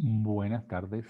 Buenas tardes.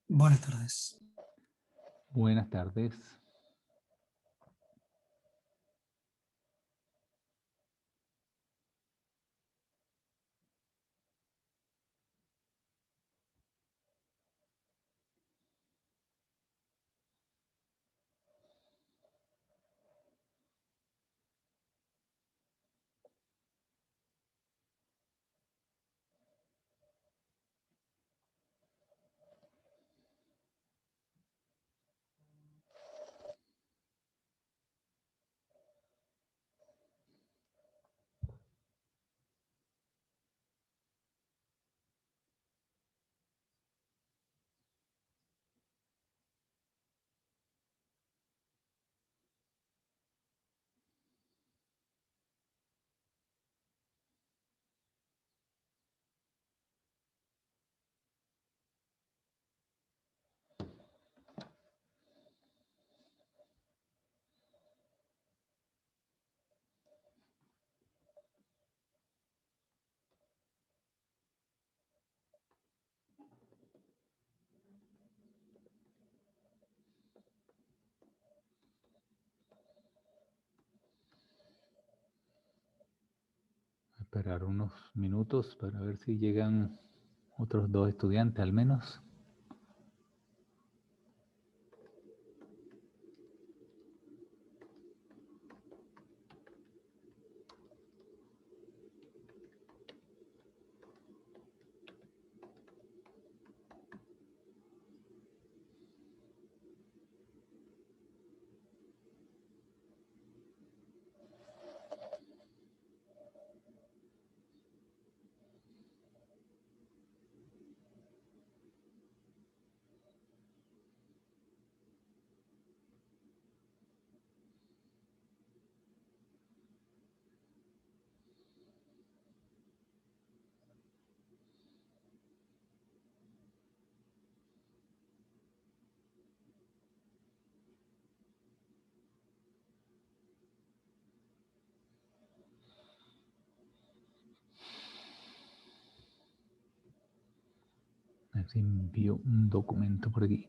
Buenas tardes. Buenas tardes. Esperar unos minutos para ver si llegan otros dos estudiantes al menos. A ver si envío un documento por aquí.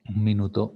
Un minuto.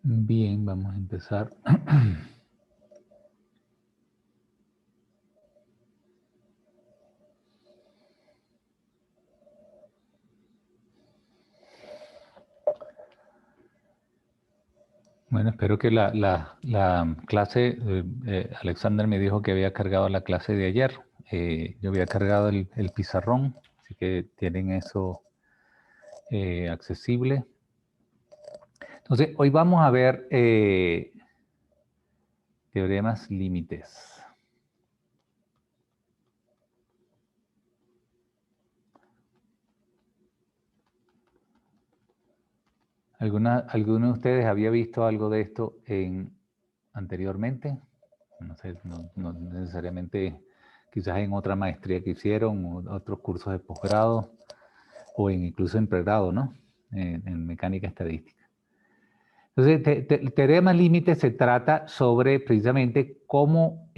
Bien, vamos a empezar. Bueno, espero que la clase, Alexander me dijo que había cargado la clase de ayer. Yo había cargado el pizarrón, así que tienen eso accesible. Entonces, hoy vamos a ver teoremas límites. ¿Alguno de ustedes había visto algo de esto anteriormente? No sé, no necesariamente, quizás en otra maestría que hicieron, o otros cursos de posgrado, o incluso en pregrado, ¿no? En mecánica estadística. Entonces, el teorema límite se trata sobre precisamente cómo,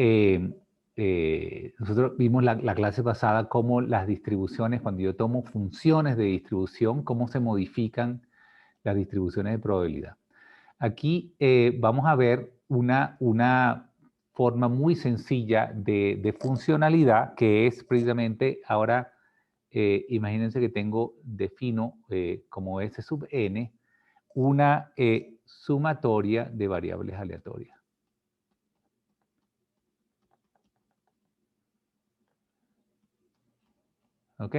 nosotros vimos la clase pasada, cómo las distribuciones, cuando yo tomo funciones de distribución, cómo se modifican las distribuciones de probabilidad. Aquí vamos a ver una forma muy sencilla de funcionalidad, que es precisamente, ahora imagínense que defino como S sub n, una sumatoria de variables aleatorias. ¿Ok?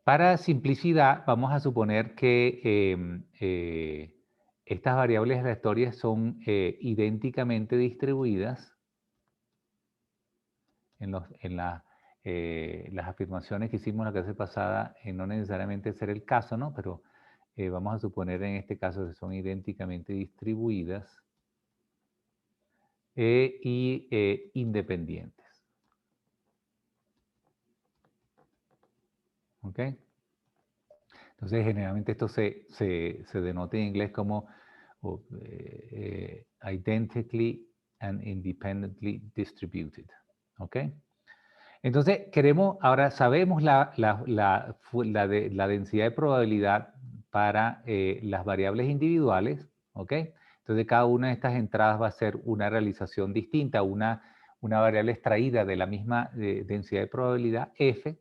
Para simplicidad, vamos a suponer que estas variables aleatorias son idénticamente distribuidas en las afirmaciones que hicimos la clase pasada, no necesariamente ser el caso, ¿no? Pero vamos a suponer en este caso que son idénticamente distribuidas y independientes. ¿Ok? Entonces, generalmente esto se denota en inglés como identically and independently distributed. ¿Ok? Entonces, ahora sabemos la densidad de probabilidad para las variables individuales. ¿Ok? Entonces, cada una de estas entradas va a ser una realización distinta, una variable extraída de la misma densidad de probabilidad, f,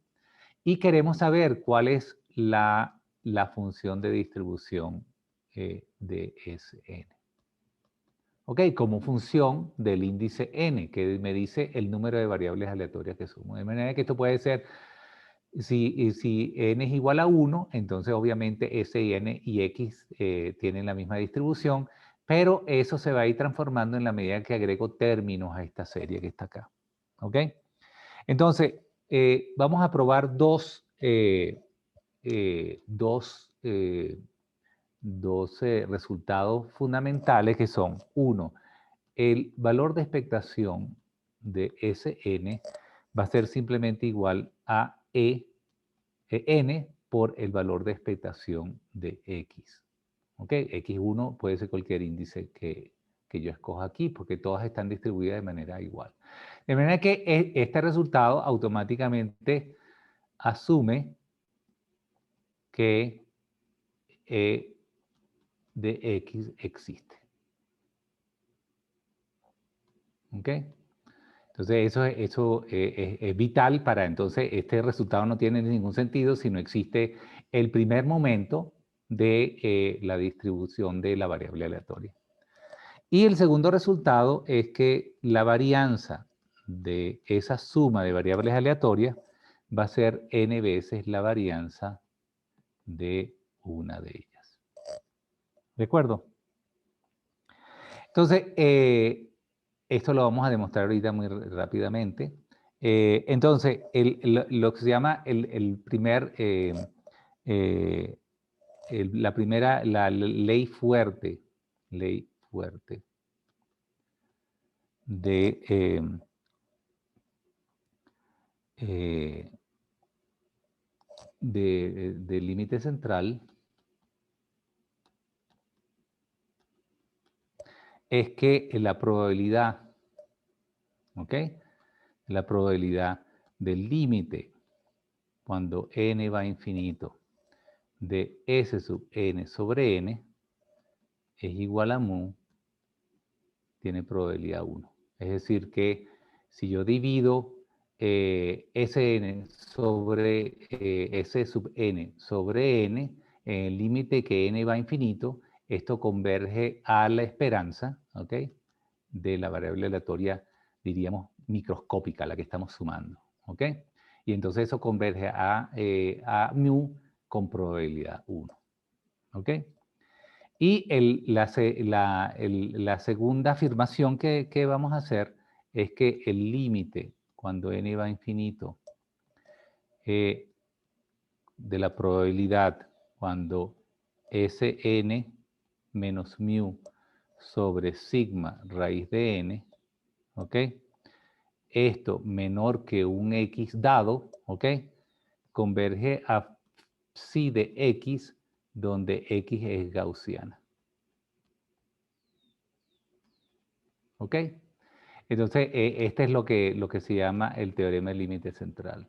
y queremos saber cuál es la función de distribución de Sn. ¿Ok? Como función del índice n, que me dice el número de variables aleatorias que sumo. De manera que esto puede ser, si n es igual a 1, entonces obviamente S y n y x tienen la misma distribución, pero eso se va a ir transformando en la medida que agrego términos a esta serie que está acá. ¿Ok? Entonces, vamos a probar dos resultados fundamentales, que son, uno, el valor de expectación de Sn va a ser simplemente igual a n por el valor de expectación de x. ¿Ok? X1 puede ser cualquier índice que yo escoja aquí, porque todas están distribuidas de manera igual. De manera que este resultado automáticamente asume que E de X existe. ¿Ok? Entonces eso es vital para, entonces este resultado no tiene ningún sentido si no existe el primer momento de la distribución de la variable aleatoria. Y el segundo resultado es que la varianza de esa suma de variables aleatorias va a ser n veces la varianza de una de ellas. ¿De acuerdo? Entonces, esto lo vamos a demostrar ahorita muy rápidamente. Entonces, lo que se llama la ley fuerte de del límite central es que la probabilidad, ¿ok? La probabilidad del límite cuando n va a infinito de S sub n sobre n es igual a mu, tiene probabilidad 1. Es decir que si yo divido Sn sobre S sub n sobre n, en el límite que n va a infinito, esto converge a la esperanza, ¿ok? De la variable aleatoria, diríamos, microscópica, la que estamos sumando, ¿ok? Y entonces eso converge a mu con probabilidad 1, ¿ok? Y la segunda afirmación que vamos a hacer es que el límite, cuando n va a infinito, de la probabilidad cuando Sn menos mu sobre sigma raíz de n, ¿ok? Esto menor que un x dado, ¿ok? Converge a psi de x, donde x es gaussiana. ¿Ok? Entonces, este es lo que se llama el teorema del límite central.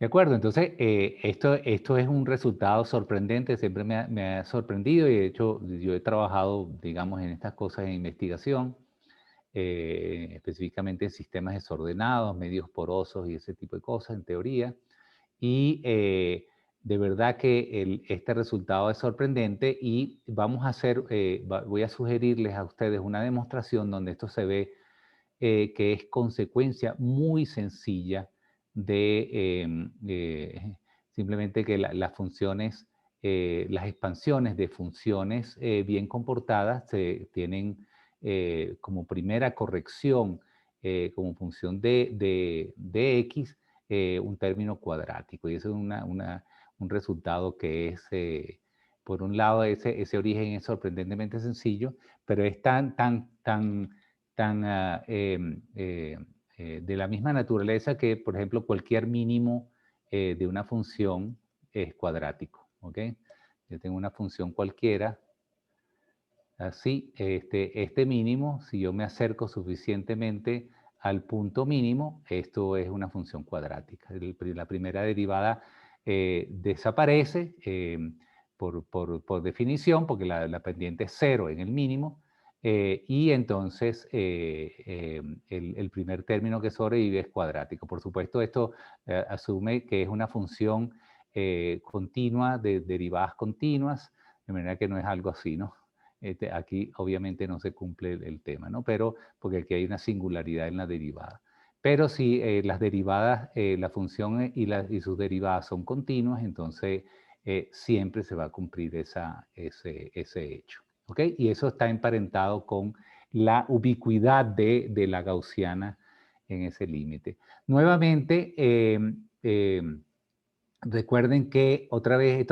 ¿De acuerdo? Entonces, esto es un resultado sorprendente, siempre me ha sorprendido y de hecho yo he trabajado, digamos, en estas cosas en investigación, específicamente en sistemas desordenados, medios porosos y ese tipo de cosas, en teoría. Y de verdad que este resultado es sorprendente y vamos a hacer, voy a sugerirles a ustedes una demostración donde esto se ve que es consecuencia muy sencilla de simplemente que las funciones, las expansiones de funciones bien comportadas se tienen como primera corrección como función de x un término cuadrático. Y eso es un resultado que es, por un lado, ese origen es sorprendentemente sencillo, pero es tan de la misma naturaleza que, por ejemplo, cualquier mínimo de una función es cuadrático, ¿ok? Yo tengo una función cualquiera, así, este mínimo, si yo me acerco suficientemente al punto mínimo, esto es una función cuadrática. La primera derivada desaparece por definición, porque la pendiente es 0 en el mínimo, y entonces el primer término que sobrevive es cuadrático. Por supuesto, esto asume que es una función continua de derivadas continuas, de manera que no es algo así, ¿no? Aquí obviamente no se cumple el tema, ¿no? Pero porque aquí hay una singularidad en la derivada. Pero si las derivadas, la función y sus derivadas son continuas, entonces siempre se va a cumplir ese hecho. ¿Ok? Y eso está emparentado con la ubicuidad de la gaussiana en ese límite. Nuevamente, recuerden que otra vez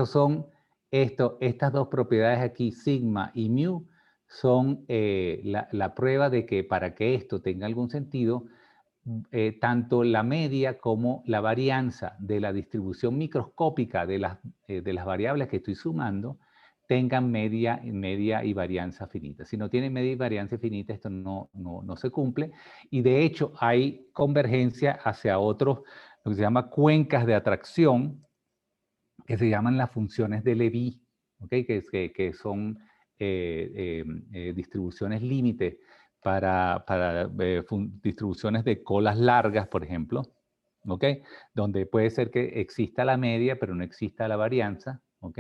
estas dos propiedades aquí, sigma y mu, son la prueba de que para que esto tenga algún sentido, tanto la media como la varianza de la distribución microscópica de las variables que estoy sumando tengan media y varianza finita. Si no tienen media y varianza finita, esto no se cumple. Y de hecho hay convergencia hacia otros, lo que se llama cuencas de atracción, que se llaman las funciones de Levi, ¿okay? que son distribuciones límite para distribuciones de colas largas, por ejemplo, ¿ok? Donde puede ser que exista la media, pero no exista la varianza, ¿ok?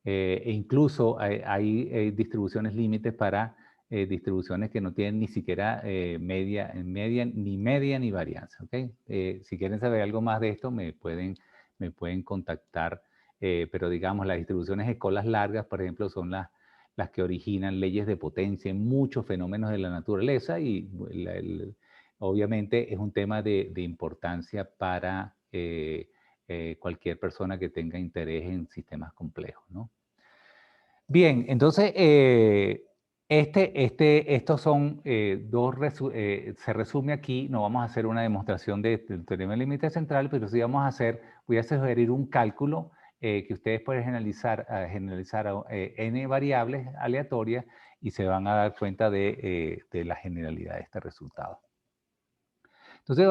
E incluso hay distribuciones límites para distribuciones que no tienen ni siquiera ni media ni varianza, ¿ok? Si quieren saber algo más de esto, me pueden contactar, pero digamos, las distribuciones de colas largas, por ejemplo, son las que originan leyes de potencia en muchos fenómenos de la naturaleza y obviamente es un tema de importancia para cualquier persona que tenga interés en sistemas complejos, ¿no? Bien, entonces, estos son se resume aquí, no vamos a hacer una demostración del teorema del límite central, pero sí voy a sugerir un cálculo que ustedes pueden generalizar n variables aleatorias y se van a dar cuenta de la generalidad de este resultado. Entonces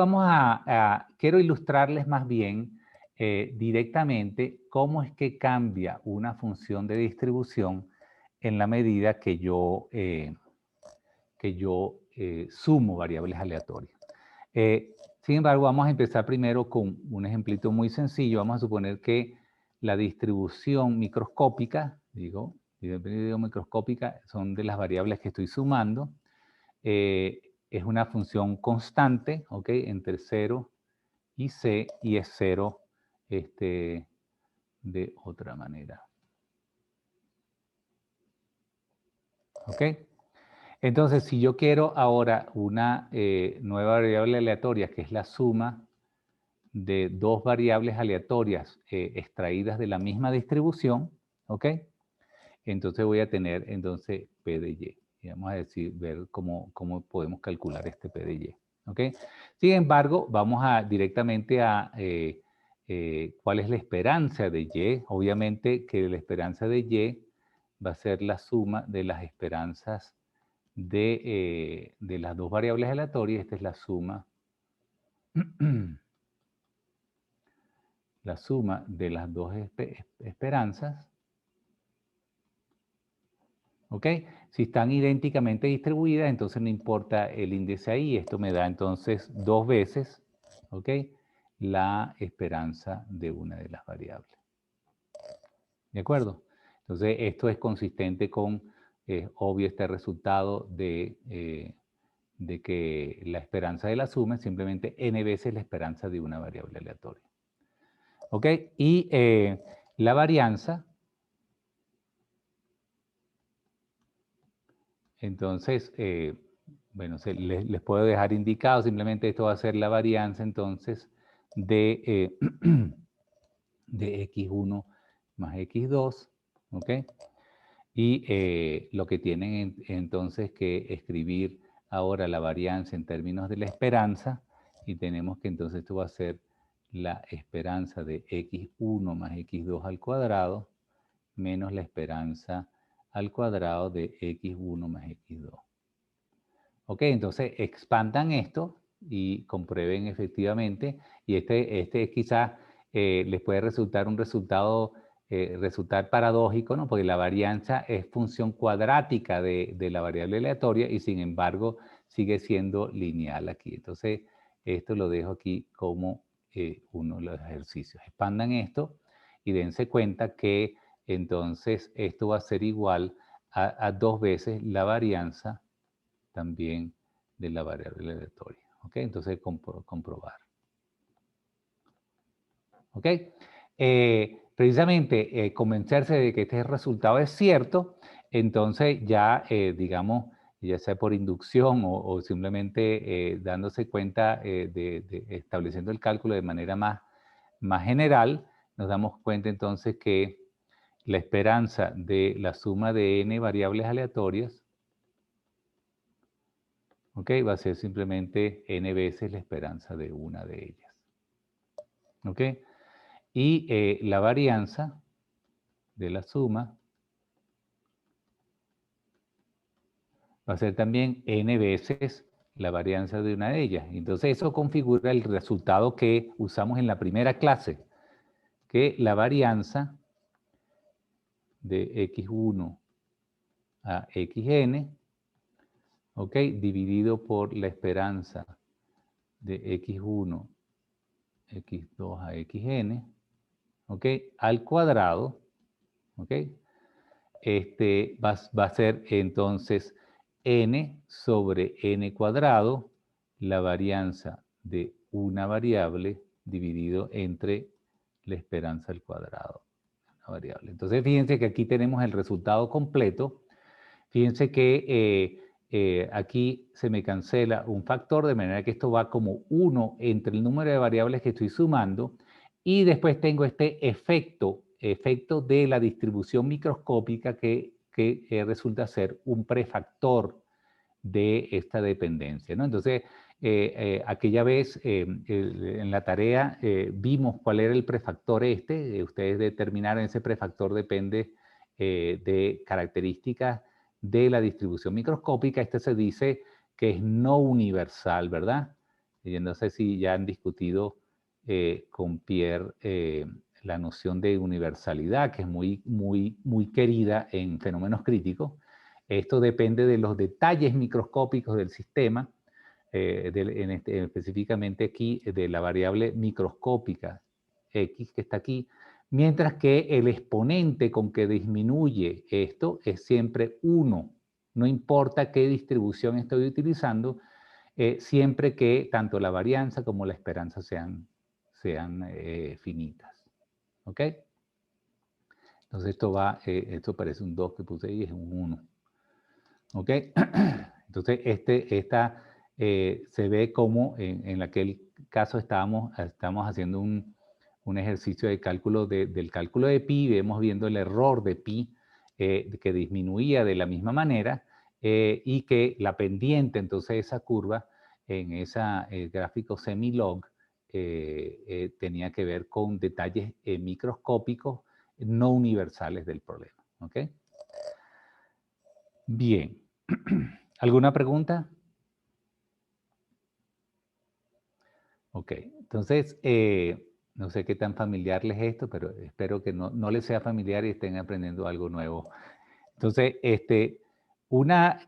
quiero ilustrarles más bien directamente cómo es que cambia una función de distribución en la medida que yo sumo variables aleatorias. Sin embargo, vamos a empezar primero con un ejemplito muy sencillo. Vamos a suponer que la distribución microscópica, microscópica, son de las variables que estoy sumando. Es una función constante, ¿ok? Entre 0 y c, y es 0 de otra manera. ¿Ok? Entonces, si yo quiero ahora una nueva variable aleatoria, que es la suma de dos variables aleatorias extraídas de la misma distribución, ¿ok? Entonces voy a tener entonces P de Y. Y vamos a ver cómo podemos calcular este P de Y. ¿Ok? Sin embargo, vamos directamente a cuál es la esperanza de Y. Obviamente que la esperanza de Y va a ser la suma de las esperanzas de las dos variables aleatorias. Esta es la suma la suma de las dos esperanzas. ¿Ok? Si están idénticamente distribuidas, entonces no importa el índice ahí. Esto me da entonces 2 veces, ¿ok? La esperanza de una de las variables. ¿De acuerdo? Entonces, esto es consistente con, obvio, este resultado de que la esperanza de la suma es simplemente n veces la esperanza de una variable aleatoria. ¿Ok? Y la varianza, entonces, bueno, les puedo dejar indicado, simplemente esto va a ser la varianza entonces de, de x1 más x2, ¿ok? Y lo que tienen entonces que escribir ahora la varianza en términos de la esperanza, y tenemos que entonces esto va a ser la esperanza de x1 más x2 al cuadrado menos la esperanza al cuadrado de x1 más x2. Ok, entonces expandan esto y comprueben efectivamente, y este quizás les puede resultar un resultar paradójico, ¿no? Porque la varianza es función cuadrática de la variable aleatoria y sin embargo sigue siendo lineal aquí. Entonces esto lo dejo aquí como uno de los ejercicios. Expandan esto y dense cuenta que entonces esto va a ser igual a 2 veces la varianza también de la variable aleatoria. ¿Ok? Entonces, comprobar. ¿Ok? Precisamente, convencerse de que este resultado es cierto, entonces ya, digamos, ya sea por inducción o simplemente dándose cuenta, estableciendo el cálculo de manera más general, nos damos cuenta entonces que la esperanza de la suma de n variables aleatorias, ¿ok? Va a ser simplemente n veces la esperanza de una de ellas. ¿Ok? Y la varianza de la suma va a ser también n veces la varianza de una de ellas. Entonces eso configura el resultado que usamos en la primera clase, que la varianza de x1 a xn, ¿ok? Dividido por la esperanza de x1 x2 a xn, ¿ok? Al cuadrado, ¿ok? Va a ser entonces n sobre n cuadrado, la varianza de una variable dividido entre la esperanza al cuadrado. Una variable. Entonces, fíjense que aquí tenemos el resultado completo. Fíjense que aquí se me cancela un factor, de manera que esto va como 1 entre el número de variables que estoy sumando, y después tengo este efecto de la distribución microscópica que resulta ser un prefactor de esta dependencia, ¿no? Entonces, aquella vez en la tarea vimos cuál era el prefactor ustedes determinaron ese prefactor depende de características de la distribución microscópica. Este se dice que es no universal, ¿verdad? Y no sé si ya han discutido con Pierre la noción de universalidad, que es muy querida en fenómenos críticos. Esto depende de los detalles microscópicos del sistema, específicamente aquí de la variable microscópica x que está aquí, mientras que el exponente con que disminuye esto es siempre 1. No importa qué distribución estoy utilizando, siempre que tanto la varianza como la esperanza sean finitas. ¿Ok? Entonces esto parece un 2 que puse ahí, es un 1. ¿Ok? Entonces, esta se ve como en aquel caso estamos haciendo un ejercicio de cálculo del cálculo de pi, vemos viendo el error de pi que disminuía de la misma manera y que la pendiente, entonces esa curva en ese gráfico semilog tenía que ver con detalles microscópicos no universales del problema. ¿Ok? Bien. ¿Alguna pregunta? Ok, entonces, no sé qué tan familiar les es esto, pero espero que no les sea familiar y estén aprendiendo algo nuevo. Entonces,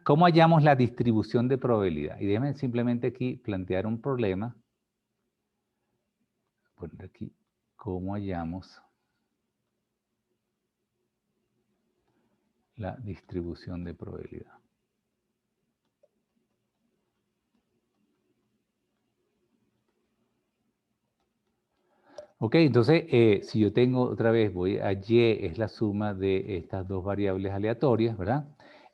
¿cómo hallamos la distribución de probabilidad? Y déjenme simplemente aquí plantear un problema. Voy a poner aquí, ¿cómo hallamos la distribución de probabilidad? Ok, entonces, si yo tengo otra vez, voy a y, es la suma de estas dos variables aleatorias, ¿verdad?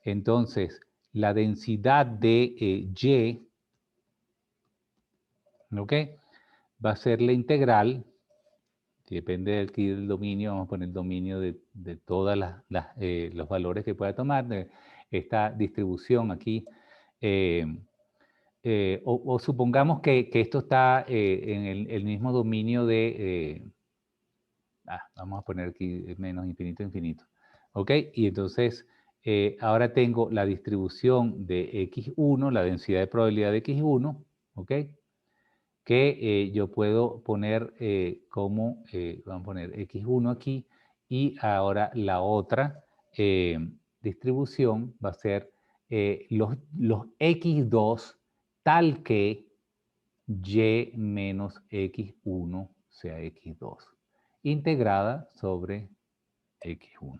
Entonces, la densidad de y, ¿ok? Va a ser la integral, depende aquí del dominio, vamos a poner el dominio de todos los valores que pueda tomar, de esta distribución aquí. O supongamos que esto está en el mismo dominio de... vamos a poner aquí menos infinito, infinito. ¿Ok? Y entonces, ahora tengo la distribución de x1, la densidad de probabilidad de x1, ¿ok? Que yo puedo poner como, vamos a poner x1 aquí, y ahora la otra distribución va a ser los x2 tal que y menos x1 sea x2, integrada sobre x1.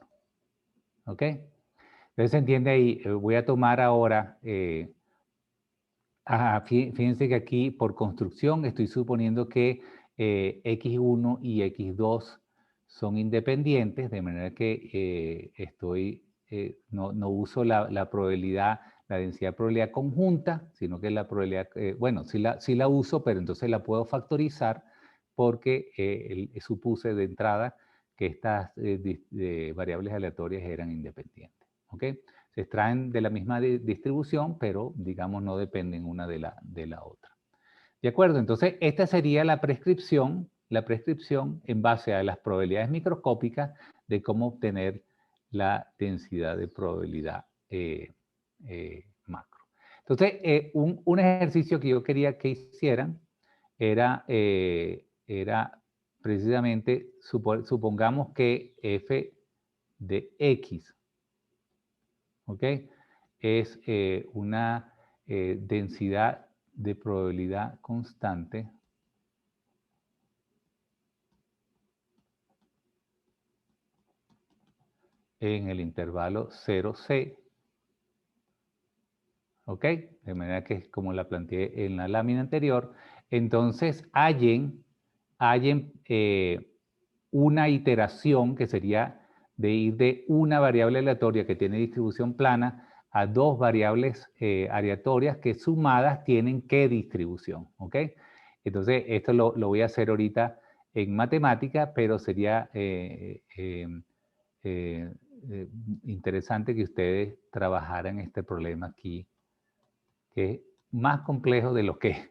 ¿Ok? Entonces se entiende ahí, voy a tomar ahora... fíjense que aquí por construcción estoy suponiendo que x1 y x2 son independientes, de manera que no uso la probabilidad, la densidad de probabilidad conjunta, sino que la probabilidad, bueno, sí la uso, pero entonces la puedo factorizar porque supuse de entrada que estas variables aleatorias eran independientes. ¿Ok? Se extraen de la misma distribución, pero digamos no dependen una de la otra. ¿De acuerdo? Entonces, esta sería la prescripción en base a las probabilidades microscópicas de cómo obtener la densidad de probabilidad macro. Entonces, un ejercicio que yo quería que hicieran era precisamente, supongamos que f de x, ¿ok? Es una densidad de probabilidad constante en el intervalo 0C, ¿ok? De manera que es como la planteé en la lámina anterior. Entonces, hallen una iteración que sería de ir de una variable aleatoria que tiene distribución plana a dos variables aleatorias que sumadas tienen qué distribución, ¿ok? Entonces, esto lo voy a hacer ahorita en matemática, pero sería interesante que ustedes trabajaran este problema aquí, que es más complejo de lo que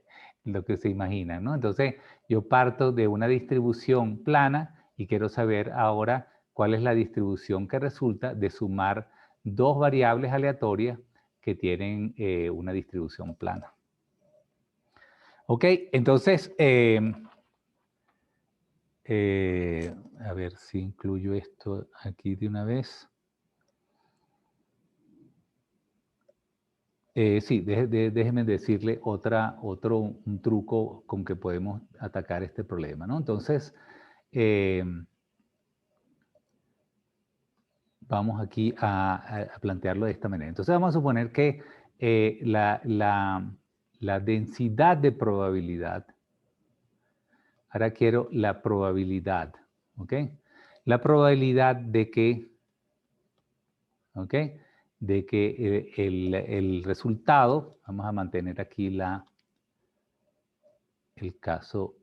se imagina, ¿no? Entonces, yo parto de una distribución plana y quiero saber ahora cuál es la distribución que resulta de sumar dos variables aleatorias que tienen una distribución plana. Ok, entonces, a ver si incluyo esto aquí de una vez. Sí, déjeme decirle un truco con que podemos atacar este problema, ¿no? Entonces, vamos aquí a plantearlo de esta manera. Entonces, vamos a suponer que la densidad de probabilidad, ahora quiero la probabilidad, ¿ok? La probabilidad de que, ¿ok? De que el resultado, vamos a mantener aquí el caso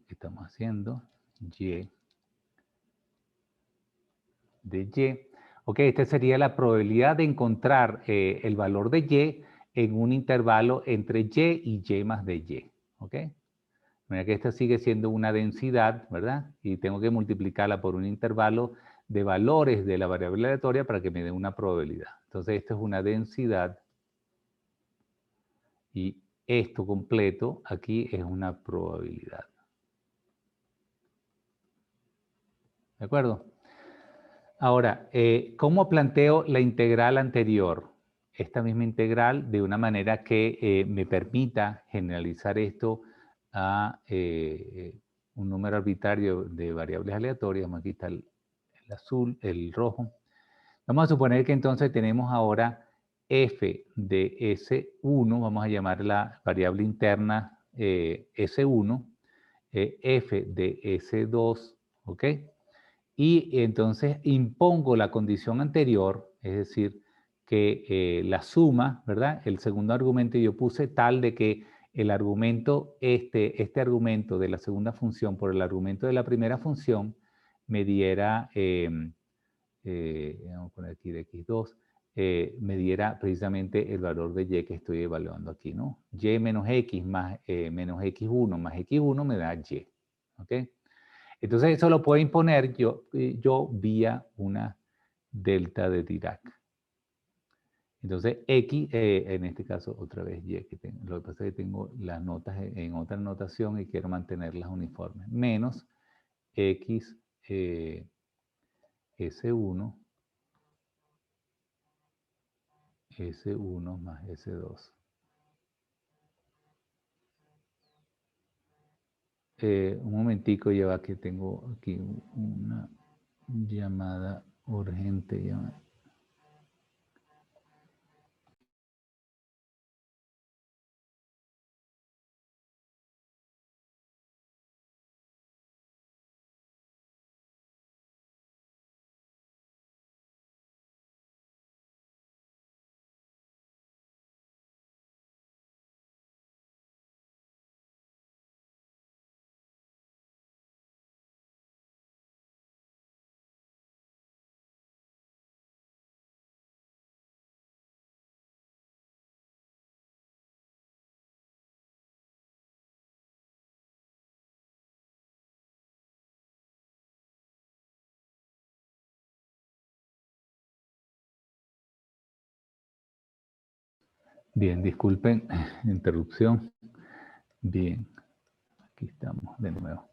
que estamos haciendo, Y de Y. Ok, esta sería la probabilidad de encontrar el valor de Y en un intervalo entre Y y Y más de Y. Ok, mira que esta sigue siendo una densidad, ¿verdad? Y tengo que multiplicarla por un intervalo de valores de la variable aleatoria para que me dé una probabilidad. Entonces, esto es una densidad y esto completo aquí es una probabilidad. ¿De acuerdo? Ahora, ¿cómo planteo la integral anterior? Esta misma integral de una manera que me permita generalizar esto a un número arbitrario de variables aleatorias. Aquí está el azul, el rojo. Vamos a suponer que entonces tenemos ahora f de S1, vamos a llamar la variable interna S1, f de S2, ¿ok? Y entonces impongo la condición anterior, es decir, que la suma, ¿verdad? El segundo argumento yo puse tal de que el argumento, este argumento de la segunda función por el argumento de la primera función me diera, vamos a poner aquí de x2, me diera precisamente el valor de y que estoy evaluando aquí, ¿no? Y menos x más menos x1 más x1 me da y, ¿ok? Entonces eso lo puedo imponer yo vía una delta de Dirac. Entonces x, en este caso otra vez y, que tengo, lo que pasa es que tengo las notas en otra notación y quiero mantenerlas uniformes, menos x S1, S1 más S2. Un momentico, lleva que tengo aquí una llamada urgente. Bien, disculpen interrupción. Bien, aquí estamos de nuevo.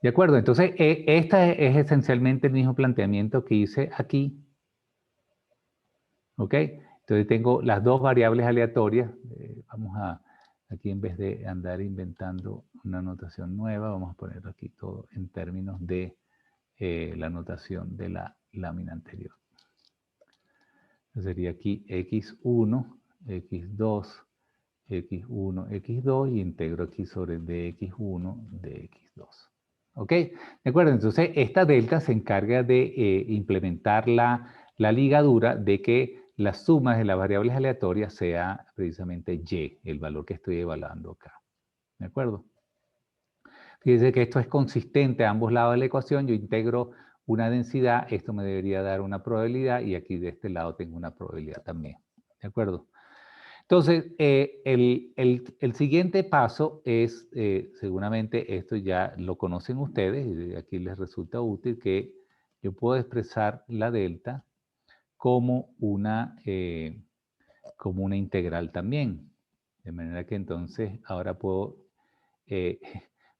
De acuerdo, entonces este es esencialmente el mismo planteamiento que hice aquí. ¿Ok? Entonces tengo las dos variables aleatorias. Vamos a, aquí en vez de andar inventando una notación nueva, vamos a poner aquí todo en términos de la notación de la lámina anterior. Sería aquí x1, x2, x1, x2 y integro aquí sobre dx1, dx2. ¿Ok? ¿De acuerdo? Entonces, esta delta se encarga de implementar la ligadura de que la suma de las variables aleatorias sea precisamente y, el valor que estoy evaluando acá. ¿De acuerdo? Fíjense que esto es consistente a ambos lados de la ecuación. Yo integro una densidad, esto me debería dar una probabilidad y aquí de este lado tengo una probabilidad también. ¿De acuerdo? Entonces, el siguiente paso es, seguramente esto ya lo conocen ustedes y aquí les resulta útil, que yo puedo expresar la delta como como una integral también. De manera que entonces ahora puedo,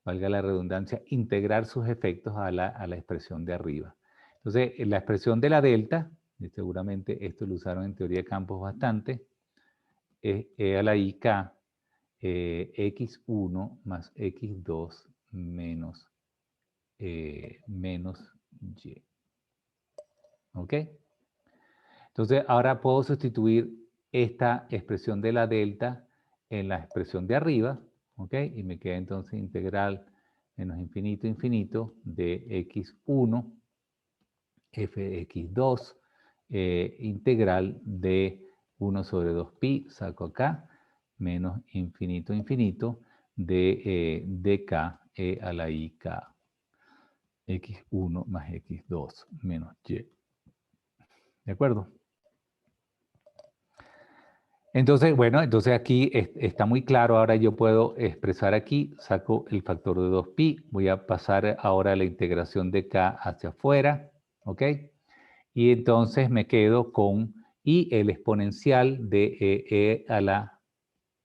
valga la redundancia, integrar sus efectos a la expresión de arriba. Entonces, la expresión de la delta, y seguramente esto lo usaron en teoría de campos bastante, es e a la i k x1 más x2 menos, menos y. ¿Ok? Entonces, ahora puedo sustituir esta expresión de la delta en la expresión de arriba, ¿ok? Y me queda entonces integral menos infinito, infinito de x1 f de x2 integral de 1 sobre 2pi, saco acá, menos infinito, infinito de dk e a la i k x1 más x2 menos y. ¿De acuerdo? Entonces, bueno, entonces aquí está muy claro. Ahora yo puedo expresar aquí, saco el factor de 2pi, voy a pasar ahora la integración de k hacia afuera, ¿ok? Y entonces me quedo con y el exponencial de e a la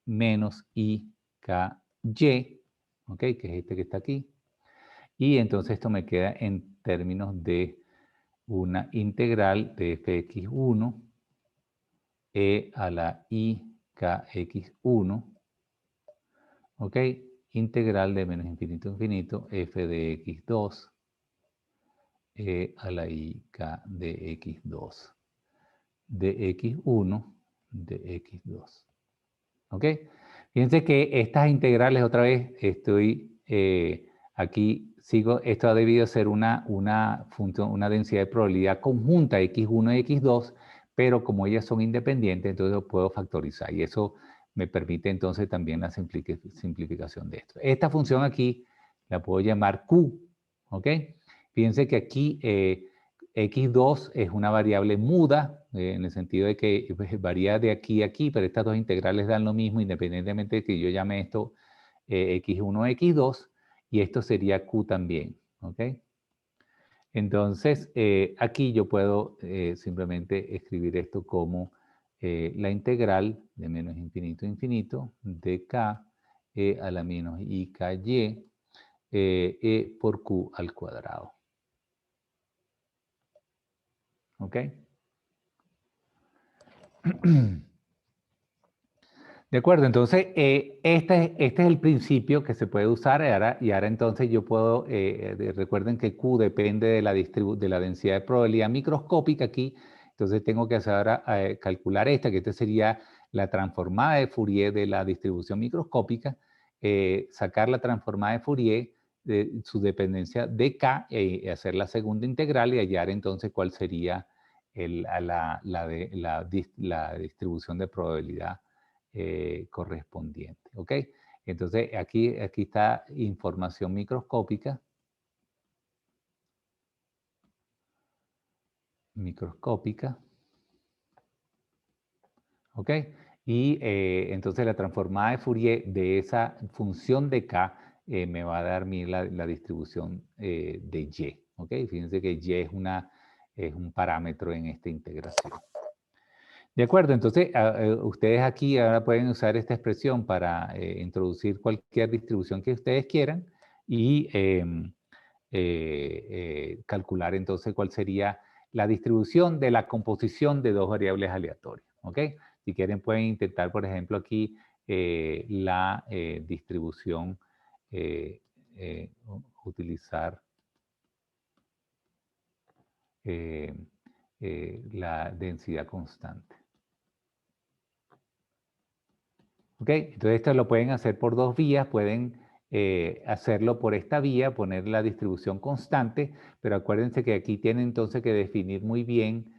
menos i k y, ¿ok? Que es este que está aquí. Y entonces esto me queda en términos de una integral de fx1 e a la i kx1, ¿ok? Integral de menos infinito a infinito f de x2 e a la i k de x2 de x1 de x2. ¿Ok? Fíjense que estas integrales, otra vez, estoy aquí, sigo, esto ha debido ser una función, una densidad de probabilidad conjunta x1 y x2, pero como ellas son independientes, entonces lo puedo factorizar y eso me permite entonces también la simplificación de esto. Esta función aquí la puedo llamar Q, ¿ok? Fíjense que aquí x2 es una variable muda, en el sentido de que pues, varía de aquí a aquí, pero estas dos integrales dan lo mismo independientemente de que yo llame esto x1 o x2, y esto sería q también, ¿ok? Entonces, aquí yo puedo simplemente escribir esto como la integral de menos infinito a infinito de k a la menos i k y e por q al cuadrado. ¿Ok? De acuerdo, entonces este es el principio que se puede usar y ahora entonces yo puedo, recuerden que Q depende de la densidad de probabilidad microscópica aquí, entonces tengo que hacer ahora calcular que esta sería la transformada de Fourier de la distribución microscópica, sacar la transformada de Fourier de su dependencia de K y hacer la segunda integral y hallar entonces cuál sería la distribución de probabilidad correspondiente. ¿Ok? Entonces, aquí está información microscópica. ¿Ok? Y entonces la transformada de Fourier de esa función de K me va a dar la distribución de Y. ¿Ok? Fíjense que Y es un parámetro en esta integración. De acuerdo, entonces ustedes aquí ahora pueden usar esta expresión para introducir cualquier distribución que ustedes quieran y calcular entonces cuál sería la distribución de la composición de dos variables aleatorias. ¿Ok? Si quieren pueden intentar, por ejemplo, aquí la distribución, utilizar la densidad constante. ¿Ok? Entonces esto lo pueden hacer por dos vías, pueden hacerlo por esta vía, poner la distribución constante, pero acuérdense que aquí tienen entonces que definir muy bien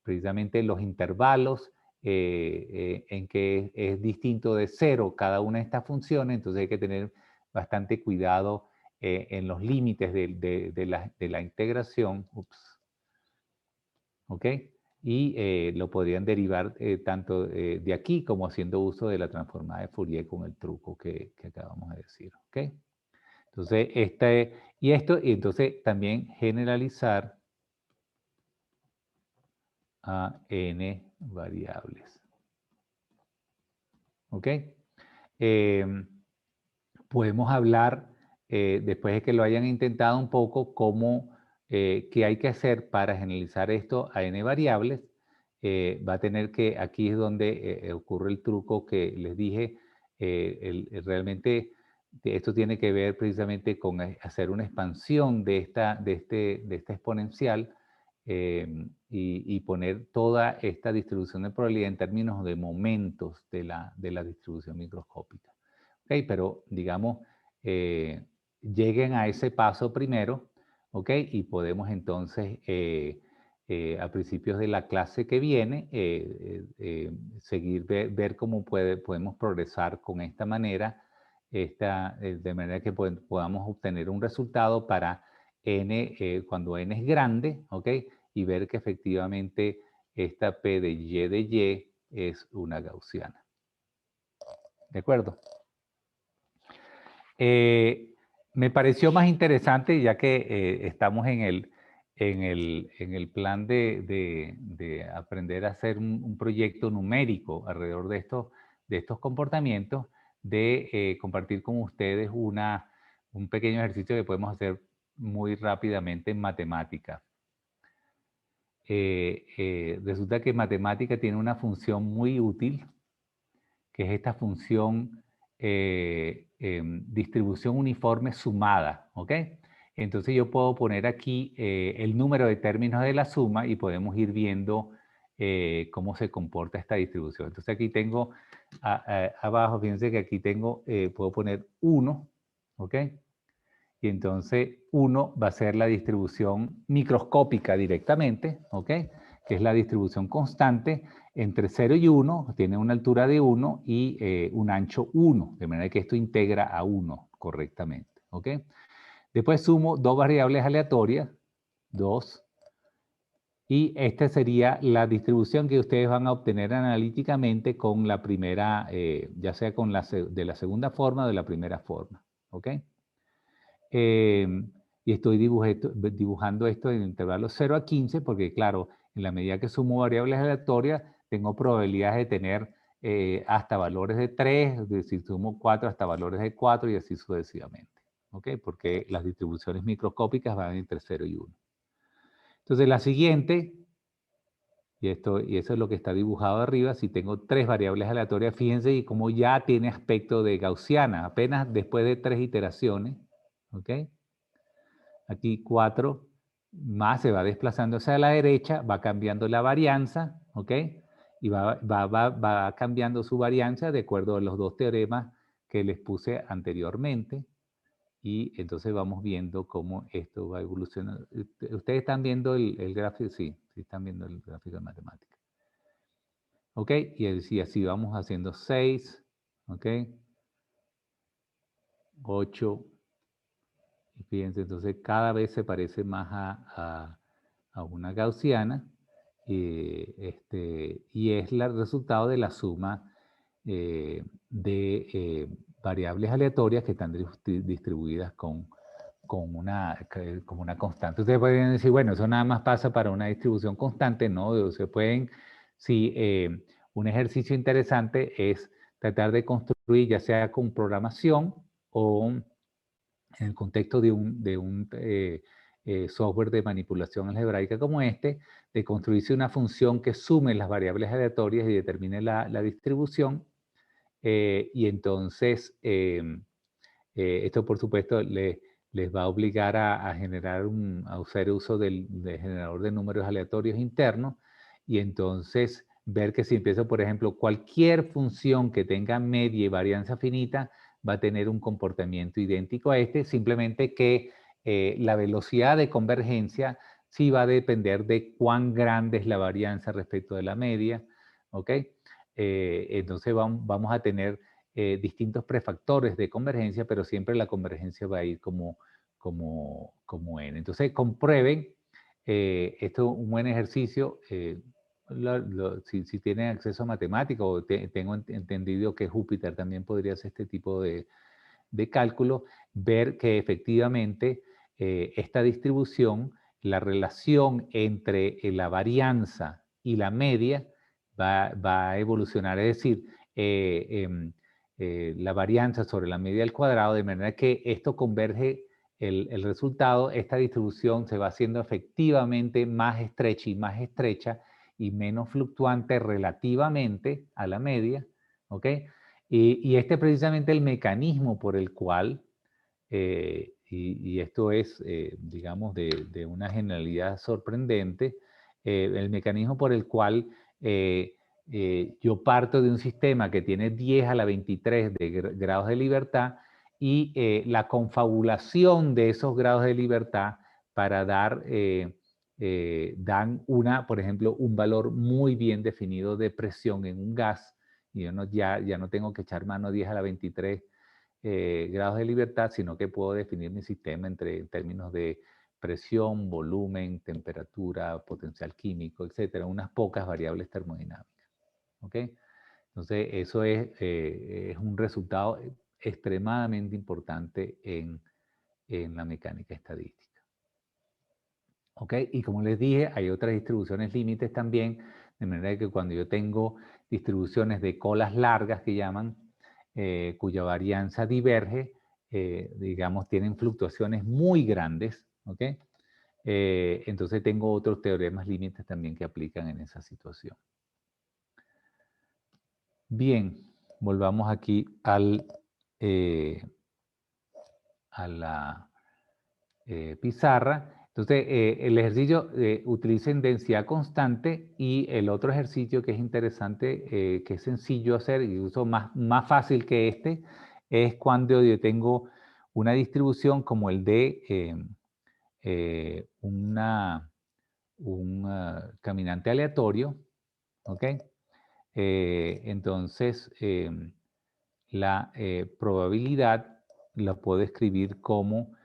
precisamente los intervalos en que es distinto de cero cada una de estas funciones, entonces hay que tener bastante cuidado en los límites de la integración. Ups. ¿Ok? Y lo podrían derivar tanto de aquí como haciendo uso de la transformada de Fourier con el truco que acabamos de decir. ¿Ok? Entonces, y entonces también generalizar a n variables. ¿Ok? Podemos hablar, después de que lo hayan intentado un poco, qué hay que hacer para generalizar esto a n variables. Va a tener que, aquí es donde ocurre el truco que les dije, realmente esto tiene que ver precisamente con hacer una expansión de esta exponencial y poner toda esta distribución de probabilidad en términos de momentos de la distribución microscópica. ¿Ok? Pero digamos, lleguen a ese paso primero, ¿ok? Y podemos entonces, a principios de la clase que viene, seguir, ver cómo podemos progresar con esta manera, de manera que podamos obtener un resultado para n, cuando n es grande, ¿ok? Y ver que efectivamente esta P de Y es una gaussiana. ¿De acuerdo? Me pareció más interesante, ya que estamos en el plan de aprender a hacer un proyecto numérico alrededor de estos comportamientos, de compartir con ustedes un pequeño ejercicio que podemos hacer muy rápidamente en matemática. Resulta que matemática tiene una función muy útil, que es esta función distribución uniforme sumada, ¿ok? Entonces yo puedo poner aquí el número de términos de la suma y podemos ir viendo cómo se comporta esta distribución. Entonces aquí tengo, abajo, fíjense que aquí tengo, puedo poner 1, ¿ok? Y entonces 1 va a ser la distribución microscópica directamente, ¿ok? Que es la distribución constante entre 0 y 1, tiene una altura de 1 y un ancho 1, de manera que esto integra a 1 correctamente, ¿ok? Después sumo dos variables aleatorias, 2, y esta sería la distribución que ustedes van a obtener analíticamente con la primera, ya sea con de la segunda forma o de la primera forma, ¿ok? Y estoy dibujando esto en intervalos 0 a 15 porque, claro, en la medida que sumo variables aleatorias, tengo probabilidades de tener hasta valores de 3, si sumo 4 hasta valores de 4 y así sucesivamente. ¿Ok? Porque las distribuciones microscópicas van entre 0 y 1. Entonces la siguiente, y eso es lo que está dibujado arriba, si tengo 3 variables aleatorias, fíjense y como ya tiene aspecto de gaussiana, apenas después de 3 iteraciones, ¿ok? Aquí 4 más se va desplazando hacia la derecha, va cambiando la varianza, ¿ok? Y va cambiando su varianza de acuerdo a los dos teoremas que les puse anteriormente. Y entonces vamos viendo cómo esto va evolucionando. ¿Ustedes están viendo el gráfico? Sí, sí están viendo el gráfico de matemática. ¿Ok? Y así vamos haciendo 6, ¿ok? 8. Y fíjense, entonces cada vez se parece más a una gaussiana y es el resultado de la suma de variables aleatorias que están distribuidas como una constante. Ustedes pueden decir, bueno, eso nada más pasa para una distribución constante, ¿no? Se pueden, si un ejercicio interesante es tratar de construir, ya sea con programación o en el contexto de un software de manipulación algebraica como este, de construirse una función que sume las variables aleatorias y determine la distribución. Y entonces, esto por supuesto les va a obligar a generar a hacer uso del generador de números aleatorios internos y entonces ver que si empiezo, por ejemplo, cualquier función que tenga media y varianza finita va a tener un comportamiento idéntico a este, simplemente que la velocidad de convergencia sí va a depender de cuán grande es la varianza respecto de la media, ¿ok? Entonces vamos a tener distintos prefactores de convergencia, pero siempre la convergencia va a ir como n. Entonces comprueben, esto es un buen ejercicio, si tienen acceso a matemáticas, o tengo entendido que Júpiter también podría hacer este tipo de cálculo, ver que efectivamente esta distribución, la relación entre la varianza y la media va a evolucionar, es decir, la varianza sobre la media al cuadrado, de manera que esto converge el resultado, esta distribución se va haciendo efectivamente más estrecha y menos fluctuante relativamente a la media, ¿ok? Y este es precisamente el mecanismo por el cual, y esto es, digamos, de una generalidad sorprendente, el mecanismo por el cual yo parto de un sistema que tiene 10 a la 23 de grados de libertad y la confabulación de esos grados de libertad para dan por ejemplo, un valor muy bien definido de presión en un gas, y yo ya no tengo que echar mano 10 a la 23 grados de libertad, sino que puedo definir mi sistema en términos de presión, volumen, temperatura, potencial químico, etcétera, unas pocas variables termodinámicas. ¿Ok? Entonces, eso es un resultado extremadamente importante en la mecánica estadística. ¿Ok? Y como les dije, hay otras distribuciones límites también, de manera que cuando yo tengo distribuciones de colas largas que llaman, cuya varianza diverge, digamos, tienen fluctuaciones muy grandes, ¿ok? Entonces tengo otros teoremas límites también que aplican en esa situación. Bien, volvamos aquí a la pizarra. Entonces, el ejercicio utilicen densidad constante, y el otro ejercicio que es interesante, que es sencillo hacer, incluso más fácil que este, es cuando yo tengo una distribución como el de un caminante aleatorio, ¿ok? Entonces, la probabilidad la puedo escribir como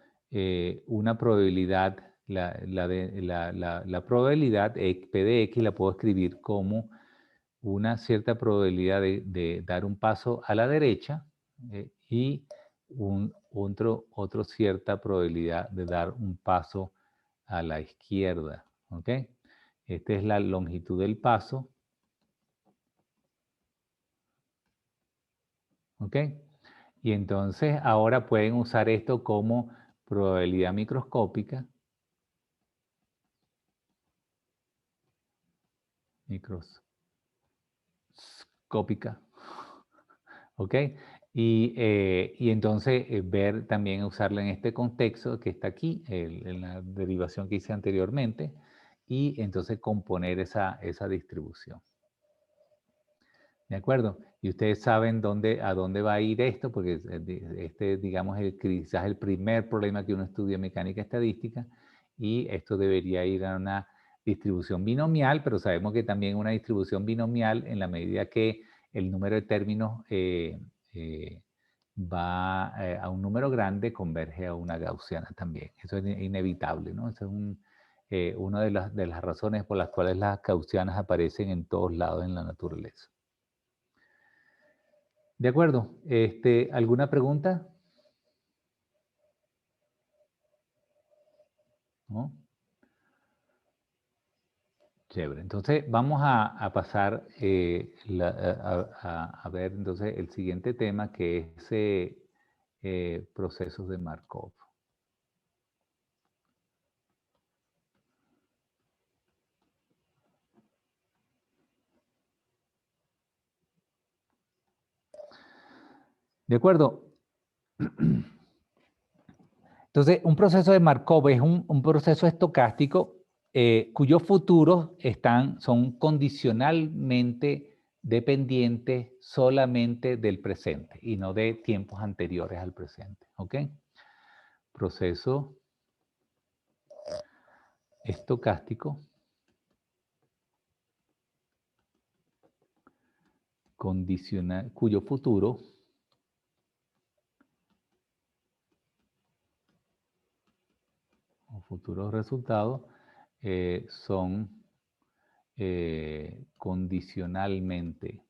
una probabilidad, la probabilidad P de X la puedo escribir como una cierta probabilidad de dar un paso a la derecha y otro cierta probabilidad de dar un paso a la izquierda, ¿ok? Esta es la longitud del paso, ¿ok? Y entonces ahora pueden usar esto como probabilidad microscópica. ¿Ok? Y entonces ver también usarla en este contexto que está aquí, en la derivación que hice anteriormente, y entonces componer esa distribución. ¿De acuerdo? Y ustedes saben a dónde va a ir esto, porque este, digamos, quizás el primer problema que uno estudia en mecánica estadística, y esto debería ir a una distribución binomial, pero sabemos que también una distribución binomial, en la medida que el número de términos va a un número grande, converge a una gaussiana también. Eso es inevitable, ¿no? Eso es una de las razones por las cuales las gaussianas aparecen en todos lados en la naturaleza. De acuerdo. ¿Alguna pregunta? ¿No? Chévere. Entonces vamos a pasar a ver entonces el siguiente tema, que es procesos de Markov. De acuerdo. Entonces, un proceso de Markov es un proceso estocástico cuyos futuros son condicionalmente dependientes solamente del presente y no de tiempos anteriores al presente. ¿Ok? Proceso estocástico condicional, cuyo futuro o futuros resultados son condicionalmente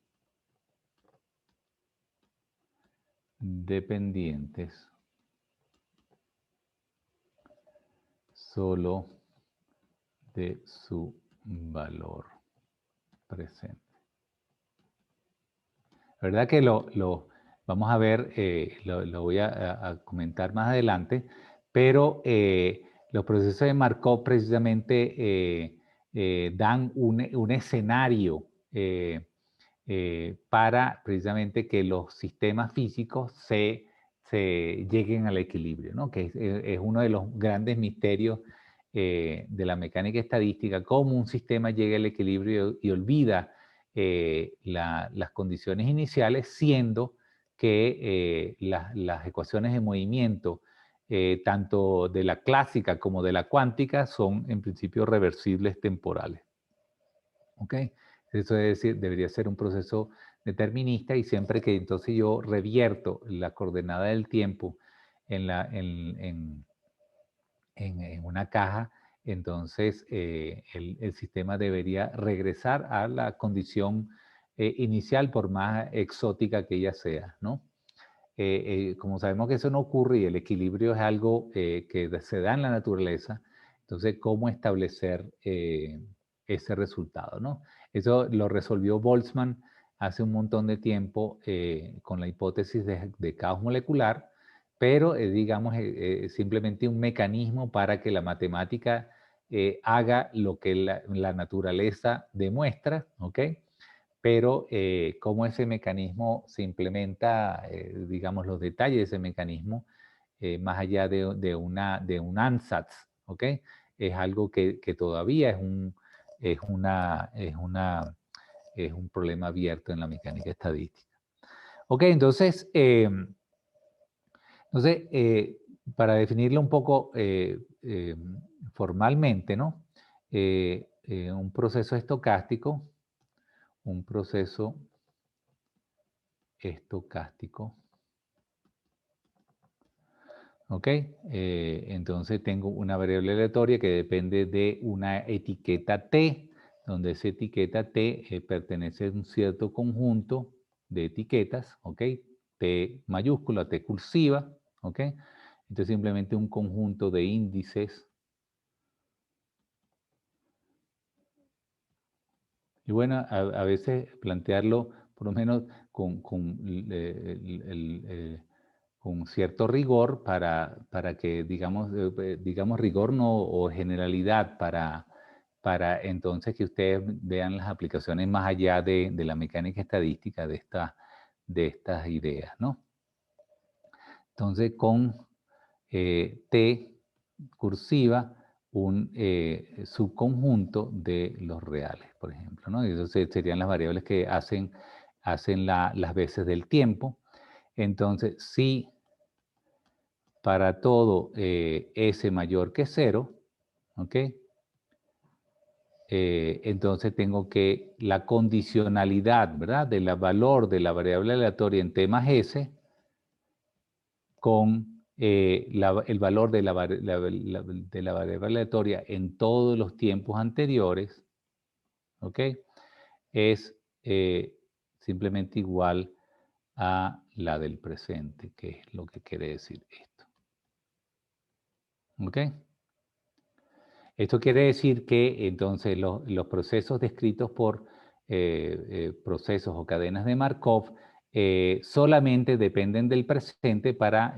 dependientes solo de su valor presente. La verdad que vamos a ver, lo voy a comentar más adelante, pero los procesos de Markov precisamente dan un escenario para precisamente que los sistemas físicos se lleguen al equilibrio, ¿no? Que es uno de los grandes misterios de la mecánica estadística, cómo un sistema llega al equilibrio y olvida las condiciones iniciales, siendo que las ecuaciones de movimiento, tanto de la clásica como de la cuántica, son en principio reversibles temporales. ¿Ok? Eso es decir, debería ser un proceso determinista y siempre que entonces yo revierto la coordenada del tiempo en una caja, entonces el sistema debería regresar a la condición inicial, por más exótica que ella sea, ¿no? Como sabemos que eso no ocurre y el equilibrio es algo que se da en la naturaleza, entonces, ¿cómo establecer ese resultado, ¿no? Eso lo resolvió Boltzmann hace un montón de tiempo con la hipótesis de caos molecular, pero digamos, simplemente un mecanismo para que la matemática haga lo que la naturaleza demuestra, ¿ok? Pero cómo ese mecanismo se implementa, digamos, los detalles de ese mecanismo, más allá de un ansatz, ¿ok? Es algo que todavía es un problema abierto en la mecánica estadística. Ok, entonces, para definirlo un poco formalmente, ¿no? Un proceso estocástico, ¿ok? Entonces tengo una variable aleatoria que depende de una etiqueta T, donde esa etiqueta T pertenece a un cierto conjunto de etiquetas, ¿ok? T mayúscula, T cursiva, ¿ok? Entonces simplemente un conjunto de índices. Y bueno, a veces plantearlo por lo menos con cierto rigor para que, digamos rigor no, o generalidad para entonces que ustedes vean las aplicaciones más allá de la mecánica estadística de estas ideas, ¿no? Entonces, con T cursiva, un subconjunto de los reales, por ejemplo, ¿no? Y eso serían las variables que hacen las veces del tiempo. Entonces, si para todo S mayor que 0, ¿ok? Entonces tengo que la condicionalidad, ¿verdad? Del valor de la variable aleatoria en T más S con el valor de la variable aleatoria en todos los tiempos anteriores, ¿ok? Es simplemente igual a la del presente, que es lo que quiere decir esto. ¿Ok? Esto quiere decir que entonces los procesos descritos por procesos o cadenas de Markov solamente dependen del presente para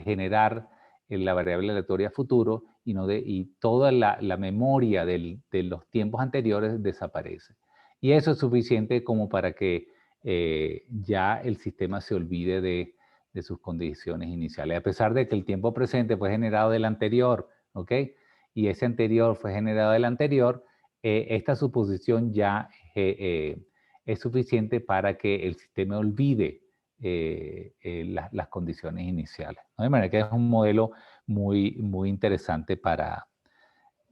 generar la variable aleatoria futuro y toda la memoria de los tiempos anteriores desaparece. Y eso es suficiente como para que ya el sistema se olvide de de sus condiciones iniciales. A pesar de que el tiempo presente fue generado del anterior, ¿ok? Y ese anterior fue generado del anterior, esta suposición ya es suficiente para que el sistema olvide las condiciones iniciales, ¿no? De manera que es un modelo muy interesante para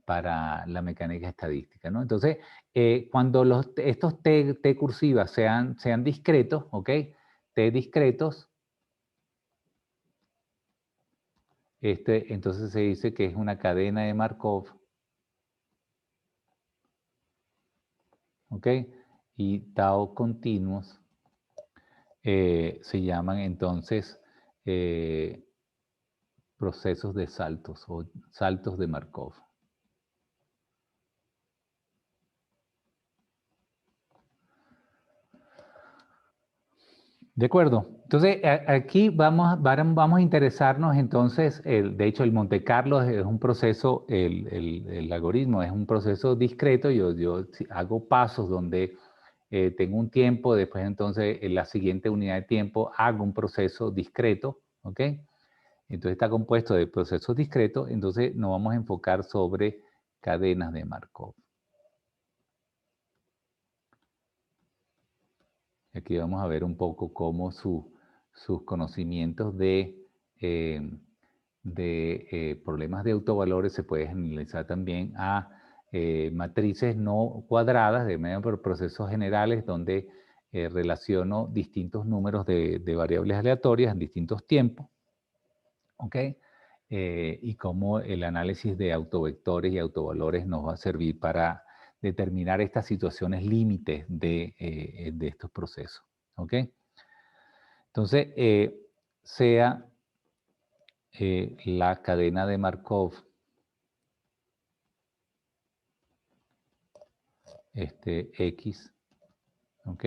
la mecánica estadística, ¿no? Entonces, cuando estos T cursivas sean discretos, ¿ok? T discretos, entonces se dice que es una cadena de Markov, ¿ok? Y tau continuos se llaman entonces procesos de saltos o saltos de Markov. De acuerdo. Entonces, aquí vamos a interesarnos entonces, de hecho, el Monte Carlo es un proceso, el algoritmo es un proceso discreto. Yo hago pasos donde tengo un tiempo, después entonces en la siguiente unidad de tiempo hago un proceso discreto, ¿ok? Entonces está compuesto de procesos discretos, entonces nos vamos a enfocar sobre cadenas de Markov. Aquí vamos a ver un poco cómo sus conocimientos de problemas de autovalores se pueden generalizar también a matrices no cuadradas, de manera por procesos generales donde relaciono distintos números de variables aleatorias en distintos tiempos, ¿ok? Y cómo el análisis de autovectores y autovalores nos va a servir para determinar estas situaciones límites de estos procesos, ¿ok? Entonces, sea la cadena de Markov X, ¿ok?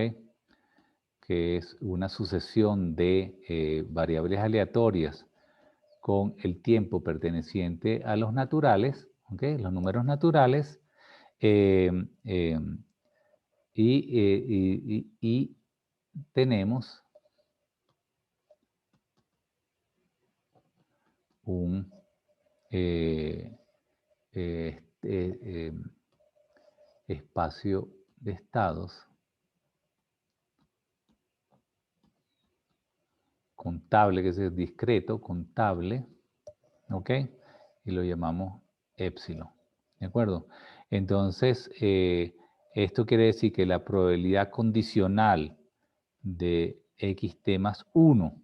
Que es una sucesión de variables aleatorias con el tiempo perteneciente a los naturales, ¿ok? Los números naturales, y tenemos un espacio de estados contable, que es discreto, contable, ¿ok? Y lo llamamos epsilon, ¿de acuerdo? Entonces, esto quiere decir que la probabilidad condicional de xt más 1,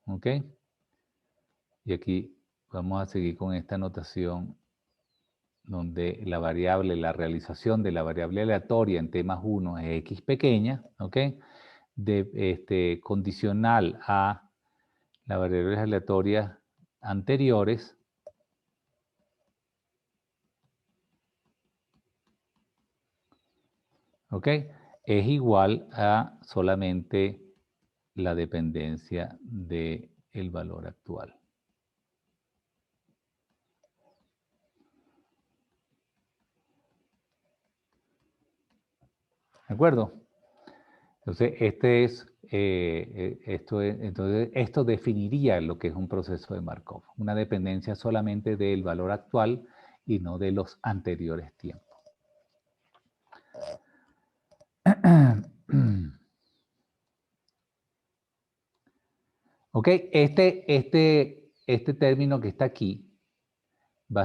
¿ok? Y aquí vamos a seguir con esta notación donde la variable, la realización de la variable aleatoria en t más 1 es x pequeña, ¿ok? Condicional a las variables aleatorias anteriores, ¿ok? Es igual a solamente la dependencia del valor actual. ¿De acuerdo? Entonces, entonces, esto definiría lo que es un proceso de Markov, una dependencia solamente del valor actual y no de los anteriores tiempos. Ok, este término que está aquí va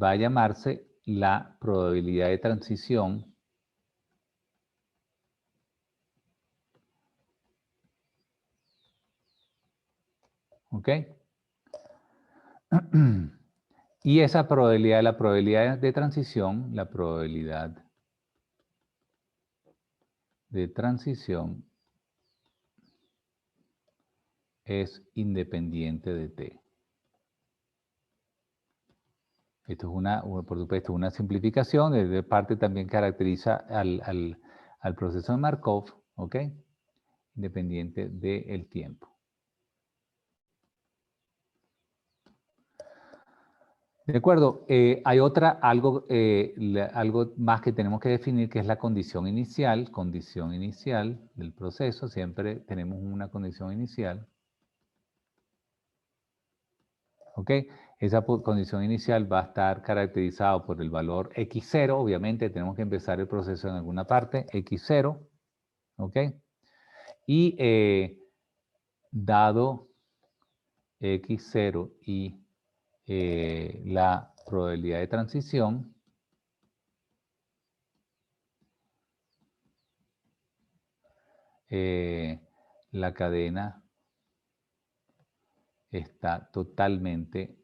a llamarse la probabilidad de transición ¿ok? Y esa probabilidad, la probabilidad de transición, es independiente de t. Esto es por supuesto, una simplificación, de parte también caracteriza al proceso de Markov, ¿ok? Independiente del tiempo. De acuerdo, hay algo más que tenemos que definir, que es la condición inicial del proceso. Siempre tenemos una condición inicial. ¿ok? Esa condición inicial va a estar caracterizada por el valor x0, obviamente tenemos que empezar el proceso en alguna parte, x0, ¿ok? Y dado x0 y la probabilidad de transición, la cadena está totalmente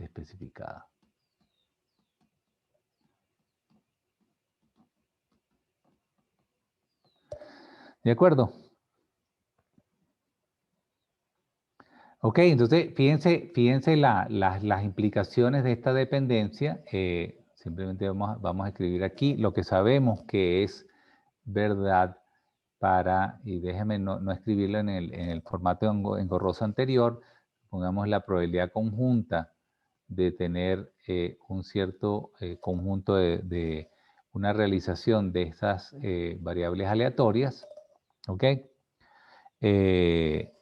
especificada. ¿De acuerdo? Ok, entonces fíjense las implicaciones de esta dependencia. Simplemente vamos a escribir aquí lo que sabemos que es verdad para, y déjenme no escribirlo en el formato engorroso anterior, pongamos la probabilidad conjunta de tener un cierto conjunto de una realización de estas variables aleatorias, ¿ok?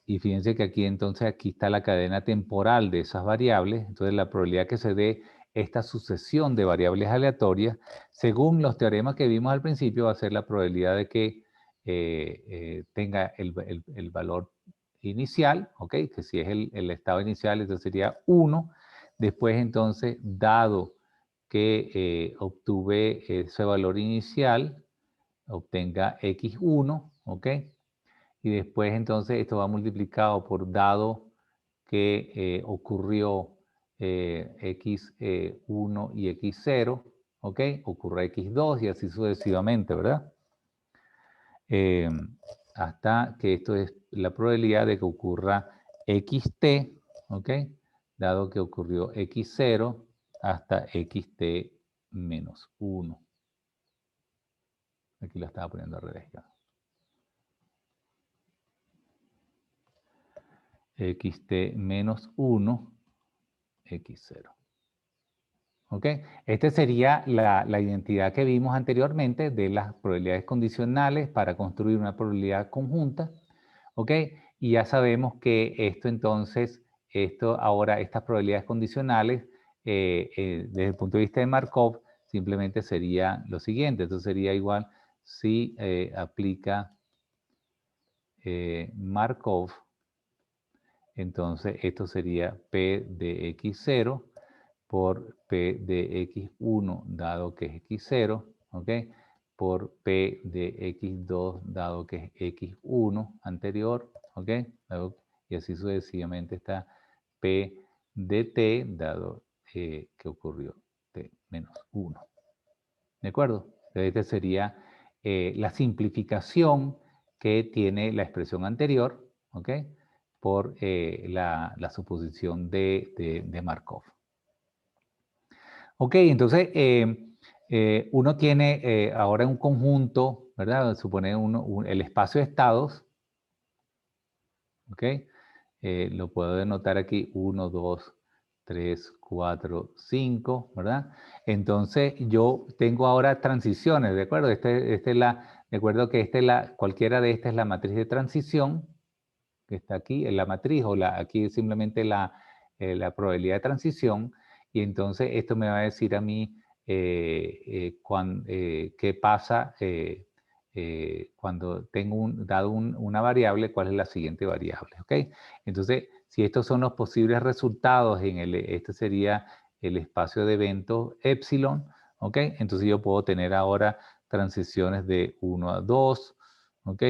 Y fíjense que aquí está la cadena temporal de esas variables, entonces la probabilidad que se dé esta sucesión de variables aleatorias, según los teoremas que vimos al principio, va a ser la probabilidad de que tenga el valor inicial, ¿ok? Que si es el estado inicial, entonces sería 1. Después, entonces, dado que obtuve ese valor inicial, obtenga x1, ¿ok? Y después, entonces, esto va multiplicado por dado que ocurrió x1 y x0, ¿ok? Ocurre x2 y así sucesivamente, ¿verdad? Hasta que esto es la probabilidad de que ocurra xt, ¿ok? Dado que ocurrió x0 hasta xt menos 1. Aquí lo estaba poniendo al revés ya. Xt menos 1, x0. ¿Ok? Esta sería la identidad que vimos anteriormente de las probabilidades condicionales para construir una probabilidad conjunta. ¿Ok? Y ya sabemos que esto entonces, estas probabilidades condicionales, desde el punto de vista de Markov, simplemente sería lo siguiente. Entonces sería igual si aplica Markov, entonces esto sería P de x0 por P de x1 dado que es x0, ¿ok? Por P de x2 dado que es x1 anterior, ¿ok? Y así sucesivamente está P de t dado que ocurrió t menos 1. ¿De acuerdo? Entonces, esta sería la simplificación que tiene la expresión anterior, ¿ok? Por la suposición de Markov. Ok, entonces uno tiene ahora un conjunto, ¿verdad? Supone el espacio de estados, ¿ok? Lo puedo denotar aquí 1, 2, 3, 4, 5, ¿verdad? Entonces yo tengo ahora transiciones, ¿de acuerdo? De acuerdo que cualquiera de estas es la matriz de transición, que está aquí, en la matriz, o aquí simplemente la probabilidad de transición, y entonces esto me va a decir a mí qué pasa cuando tengo dado una variable, cuál es la siguiente variable, ¿ok? Entonces, si estos son los posibles resultados este sería el espacio de eventos epsilon, ¿ok? Entonces yo puedo tener ahora transiciones de 1 a 2, ¿ok?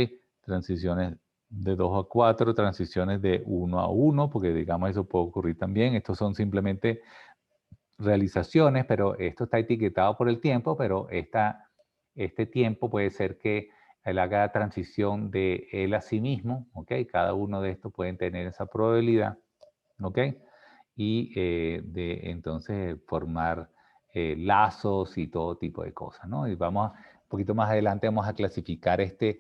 Transiciones de 2 a 4, transiciones de 1 a 1, porque digamos eso puede ocurrir también. Estos son simplemente realizaciones, pero esto está etiquetado por el tiempo, pero este tiempo puede ser que él haga transición de él a sí mismo, ¿ok? Cada uno de estos pueden tener esa probabilidad, ¿ok? Y entonces formar lazos y todo tipo de cosas, ¿no? Y un poquito más adelante vamos a clasificar este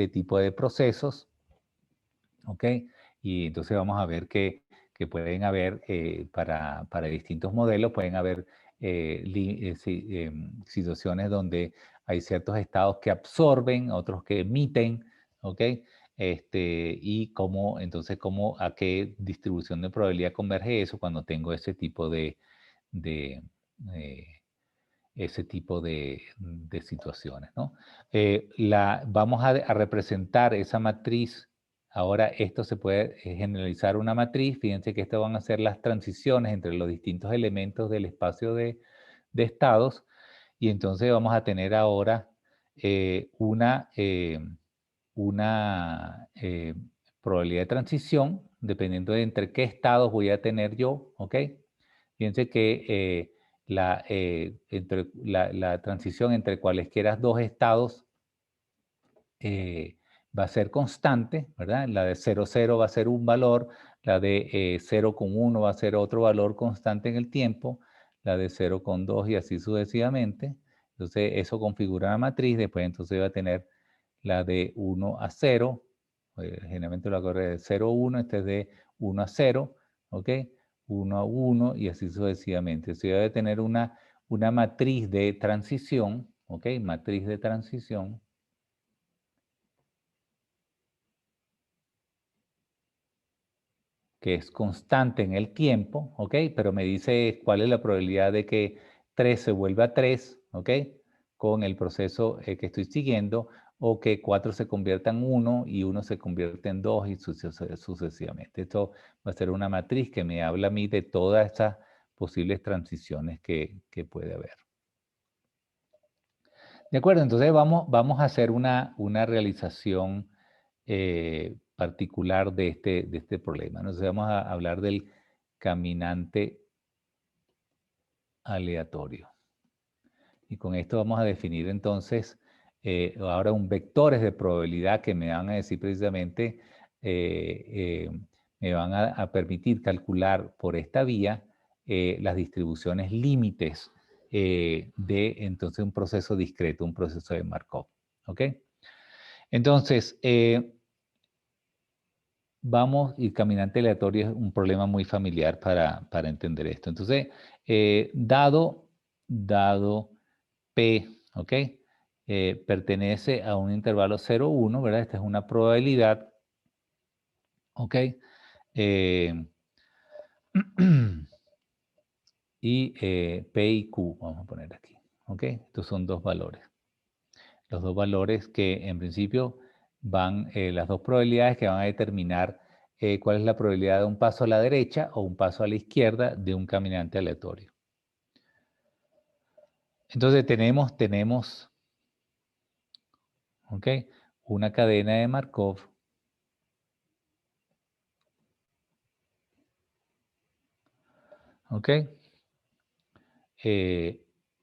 tipo de procesos, ¿ok? Y entonces vamos a ver que pueden haber, para distintos modelos, pueden haber situaciones donde hay ciertos estados que absorben, otros que emiten, ¿ok? y cómo, entonces, a qué distribución de probabilidad converge eso cuando tengo ese tipo de situaciones, ¿no? Vamos a representar esa matriz. Ahora esto se puede generalizar una matriz. Fíjense que estas van a ser las transiciones entre los distintos elementos del espacio de estados. Y entonces vamos a tener ahora una probabilidad de transición, dependiendo de entre qué estados voy a tener yo, ¿ok? Fíjense que la transición entre cualesquiera dos estados va a ser constante, ¿verdad? La de 0, 0 va a ser un valor, la de 0,1 va a ser otro valor constante en el tiempo, la de 0,2 y así sucesivamente. Entonces, eso configura la matriz. Después, entonces, va a tener la de 1 a 0. Generalmente lo hago de 0 a 1, este es de 1 a 0, ¿ok? 1 a 1 y así sucesivamente. Entonces, debe tener una matriz de transición, ¿ok? Matriz de transición. Que es constante en el tiempo, ¿ok? Pero me dice cuál es la probabilidad de que 3 se vuelva 3, ¿ok? Con el proceso que estoy siguiendo, o que 4 se convierta en 1 y 1 se convierte en 2 y sucesivamente. Esto va a ser una matriz que me habla a mí de todas estas posibles transiciones que puede haber. De acuerdo, entonces vamos a hacer una realización particular de este problema. Entonces vamos a hablar del caminante aleatorio. Y con esto vamos a definir entonces ahora un vectores de probabilidad que me van a decir precisamente, me van a permitir calcular por esta vía las distribuciones límites de entonces un proceso discreto, un proceso de Markov. ¿Ok? Entonces, y caminante aleatorio es un problema muy familiar para entender esto. Entonces, dado P, ¿ok? Pertenece a un intervalo 0, 1, ¿verdad? Esta es una probabilidad, ¿ok? Y P y Q, vamos a poner aquí, ¿ok? Estos son dos valores. Los dos valores que en principio van, las dos probabilidades que van a determinar cuál es la probabilidad de un paso a la derecha o un paso a la izquierda de un caminante aleatorio. Entonces tenemos, ¿ok? Una cadena de Markov, ¿ok?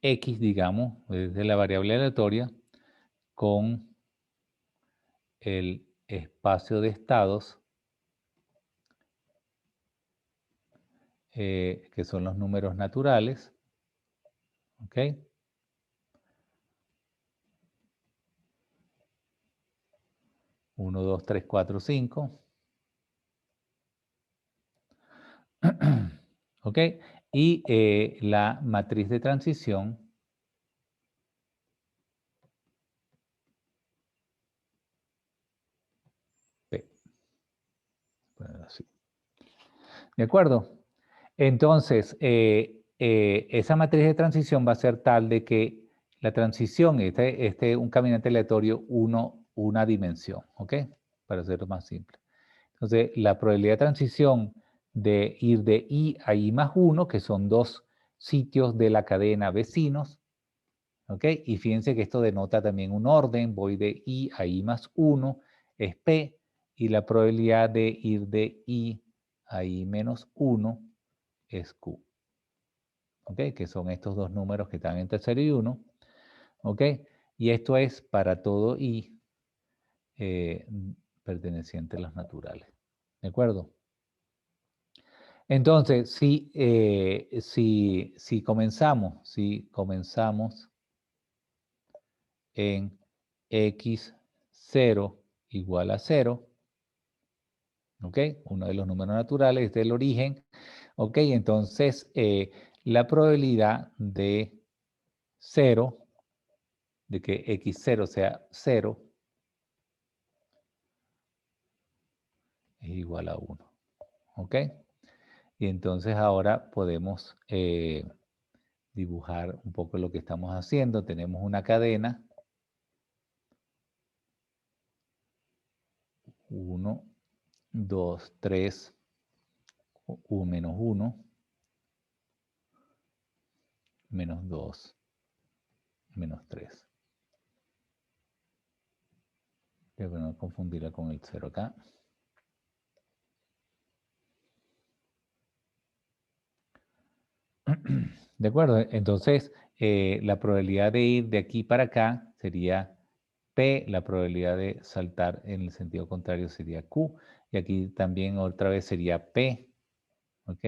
X, digamos, desde la variable aleatoria, con el espacio de estados, que son los números naturales, ¿ok? 1, 2, 3, 4, 5. ¿Ok? Y la matriz de transición P. Así. ¿De acuerdo? Entonces, esa matriz de transición va a ser tal de que la transición, un caminante aleatorio, una dimensión, ¿ok? Para hacerlo más simple. Entonces, la probabilidad de transición de ir de I a I más 1, que son dos sitios de la cadena vecinos, ¿ok? Y fíjense que esto denota también un orden, voy de I a I más 1, es P, y la probabilidad de ir de I a I menos 1 es Q, ¿ok? Que son estos dos números que están entre 0 y 1, ¿ok? Y esto es para todo I perteneciente a los naturales, ¿de acuerdo? Entonces, si comenzamos en x0 igual a 0, ¿ok? Uno de los números naturales del origen, ¿ok? Entonces, la probabilidad de 0, de que x0 sea 0, es igual a 1. ¿Ok? Y entonces ahora podemos dibujar un poco lo que estamos haciendo. Tenemos una cadena. 1, 2, 3, U menos 1, menos 2, menos 3. Voy a no confundirla con el 0 acá. ¿De acuerdo? Entonces, la probabilidad de ir de aquí para acá sería P, la probabilidad de saltar en el sentido contrario sería Q, y aquí también otra vez sería P, ¿ok?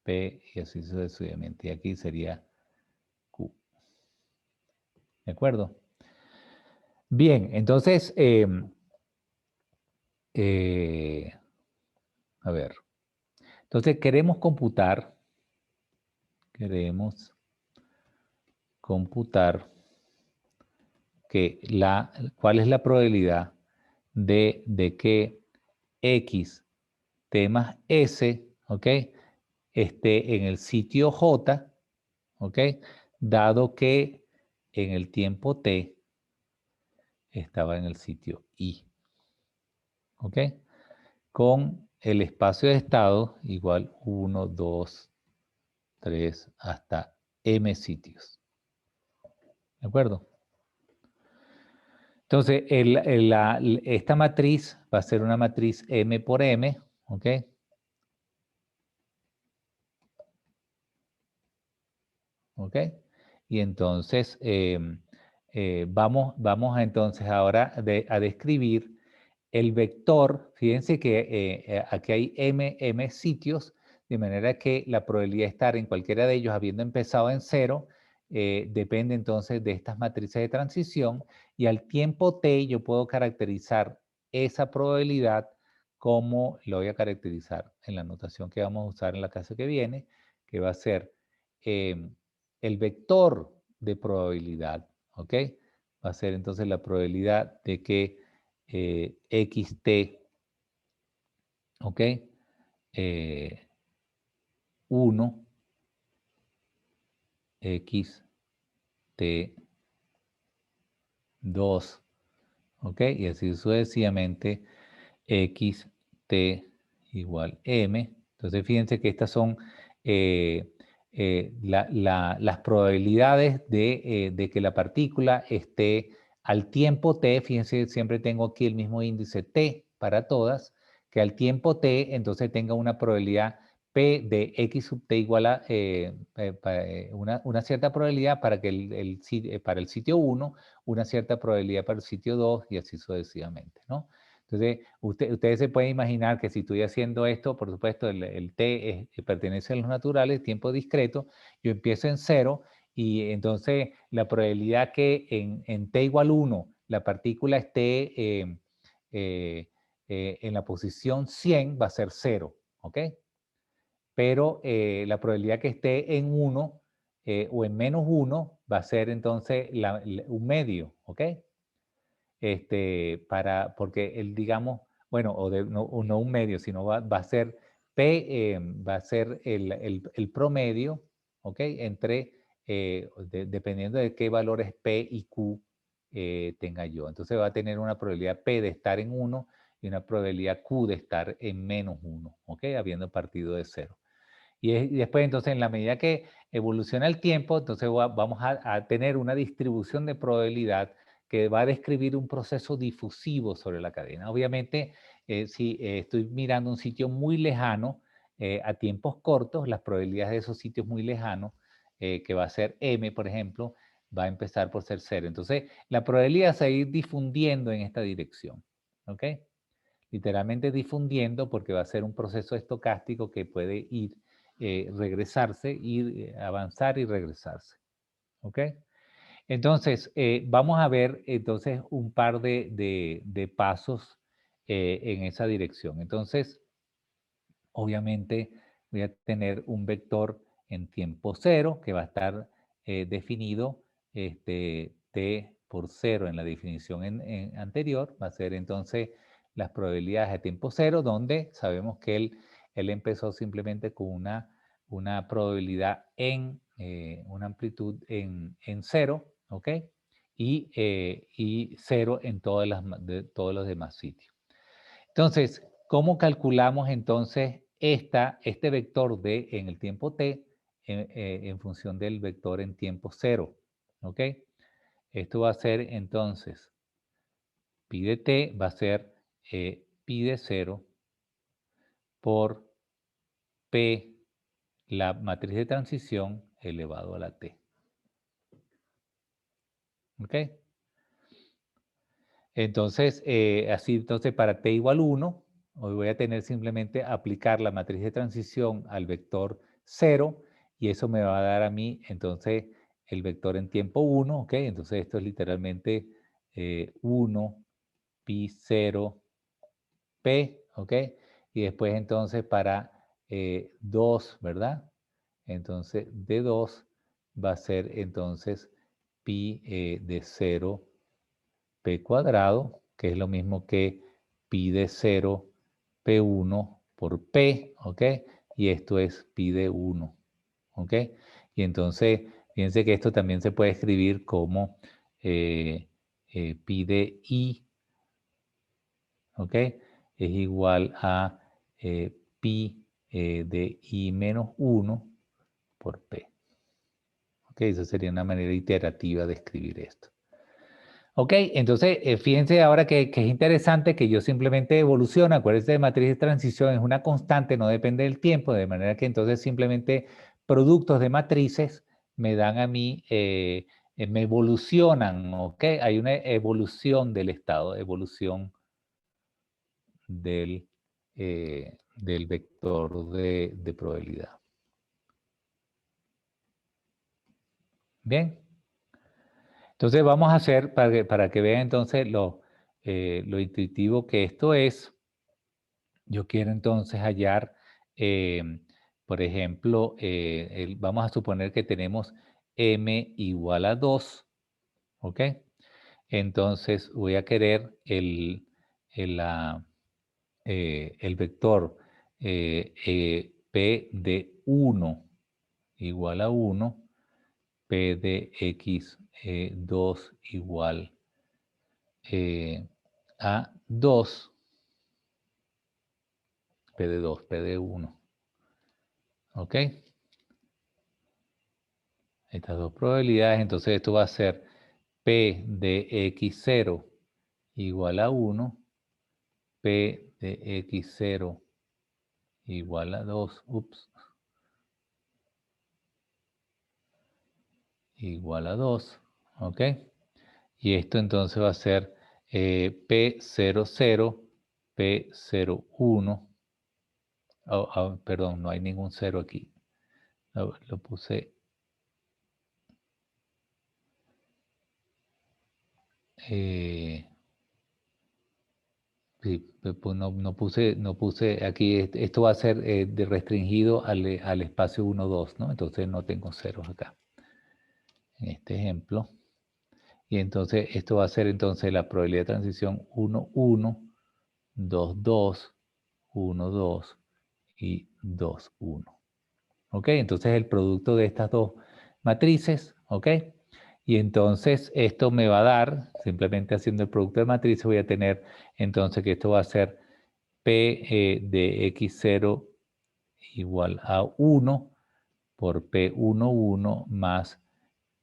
P y así sucesivamente, y aquí sería Q. ¿De acuerdo? Bien, entonces, a ver, entonces queremos computar que cuál es la probabilidad de que X T más S, ¿ok? Esté en el sitio J, ¿ok? Dado que en el tiempo T estaba en el sitio I, ¿ok? Con el espacio de estado igual 1, 2, 3, hasta M sitios, ¿de acuerdo? Entonces, esta matriz va a ser una matriz M por M, ¿ok? ¿Ok? Y entonces, vamos a entonces ahora a describir el vector. Fíjense que aquí hay M sitios, de manera que la probabilidad de estar en cualquiera de ellos habiendo empezado en 0, depende entonces de estas matrices de transición, y al tiempo t yo puedo caracterizar esa probabilidad como lo voy a caracterizar en la notación que vamos a usar en la clase que viene, que va a ser el vector de probabilidad, ¿ok? Va a ser entonces la probabilidad de que xt, ¿ok? 1, xt 2, ¿ok? Y así sucesivamente xt igual m. Entonces fíjense que estas son las probabilidades de que la partícula esté al tiempo t. Fíjense, siempre tengo aquí el mismo índice t para todas, que al tiempo t entonces tenga una probabilidad p de x sub t igual a una cierta probabilidad para que para el sitio 1, una cierta probabilidad para el sitio 2 y así sucesivamente, ¿no? Entonces, ustedes se pueden imaginar que si estoy haciendo esto, por supuesto, el t pertenece a los naturales, tiempo discreto, yo empiezo en 0 y entonces la probabilidad que en t igual 1 la partícula esté en la posición 100 va a ser 0, ¿ok? Pero la probabilidad que esté en 1 o en menos 1 va a ser entonces un medio, ¿ok? Porque él, digamos, bueno, o no un medio, sino va a ser P, va a ser el promedio, ¿ok? Entre, dependiendo de qué valores P y Q tenga yo. Entonces va a tener una probabilidad P de estar en 1 y una probabilidad Q de estar en menos 1, ¿ok? Habiendo partido de 0. Y después, entonces, en la medida que evoluciona el tiempo, entonces vamos a tener una distribución de probabilidad que va a describir un proceso difusivo sobre la cadena. Obviamente, si estoy mirando un sitio muy lejano, a tiempos cortos, las probabilidades de esos sitios muy lejanos, que va a ser m, por ejemplo, va a empezar por ser 0. Entonces, la probabilidad se va a ir difundiendo en esta dirección. ¿Ok? Literalmente difundiendo, porque va a ser un proceso estocástico que puede ir, regresarse, ir, avanzar y regresarse. ¿Ok? Entonces, vamos a ver entonces un par de pasos en esa dirección. Entonces, obviamente voy a tener un vector en tiempo 0 que va a estar definido t por 0 en la definición anterior. Va a ser entonces las probabilidades a tiempo cero, donde sabemos que él empezó simplemente con una probabilidad en, una amplitud en cero, ¿ok? Y cero en todos los demás sitios. Entonces, ¿cómo calculamos entonces este vector d en el tiempo t en función del vector en tiempo cero? ¿Ok? Esto va a ser entonces, pi de t va a ser pi de 0 por p, la matriz de transición, elevado a la t. ¿Ok? Entonces, entonces para t igual 1, hoy voy a tener simplemente aplicar la matriz de transición al vector 0 y eso me va a dar a mí entonces el vector en tiempo 1, ¿ok? Entonces esto es literalmente 1 pi 0 p, ¿ok? Y después entonces para 2, ¿verdad? Entonces de 2 va a ser entonces pi de 0 p cuadrado, que es lo mismo que pi de 0 p1 por p, ¿ok? Y esto es pi de 1, ¿ok? Y entonces, fíjense que esto también se puede escribir como pi de i, ¿ok? Es igual a pi de i menos 1 por p. ¿Ok? Esa sería una manera iterativa de escribir esto. Ok, entonces fíjense ahora que es interesante que yo simplemente evoluciono. Acuérdense de matriz de transición, es una constante, no depende del tiempo, de manera que entonces simplemente productos de matrices me dan a mí, me evolucionan, ¿ok? Hay una evolución del estado, evolución del vector de probabilidad. Bien. Entonces vamos a hacer, para que vean entonces lo intuitivo que esto es, yo quiero entonces hallar, por ejemplo, vamos a suponer que tenemos m igual a 2, ¿ok? Entonces voy a querer el vector p de 1 igual a 1, p de x 2 igual a 2, p de 2, p de 1. ¿Ok? Estas dos probabilidades, entonces esto va a ser p de x0 igual a 1, p de x0 igual a 2, igual a 2, ¿ok? Y esto entonces va a ser p00, p01, perdón, no hay ningún 0 aquí, lo puse, sí, pues no puse aquí, esto va a ser de restringido al espacio 1, 2, ¿no? Entonces no tengo ceros acá, en este ejemplo. Y entonces esto va a ser entonces la probabilidad de transición 1, 1, 2, 2, 1, 2 y 2, 1. ¿Ok? Entonces el producto de estas dos matrices, ¿ok? Y entonces esto me va a dar, simplemente haciendo el producto de matrices, voy a tener entonces que esto va a ser p de x0 igual a 1 por p11 más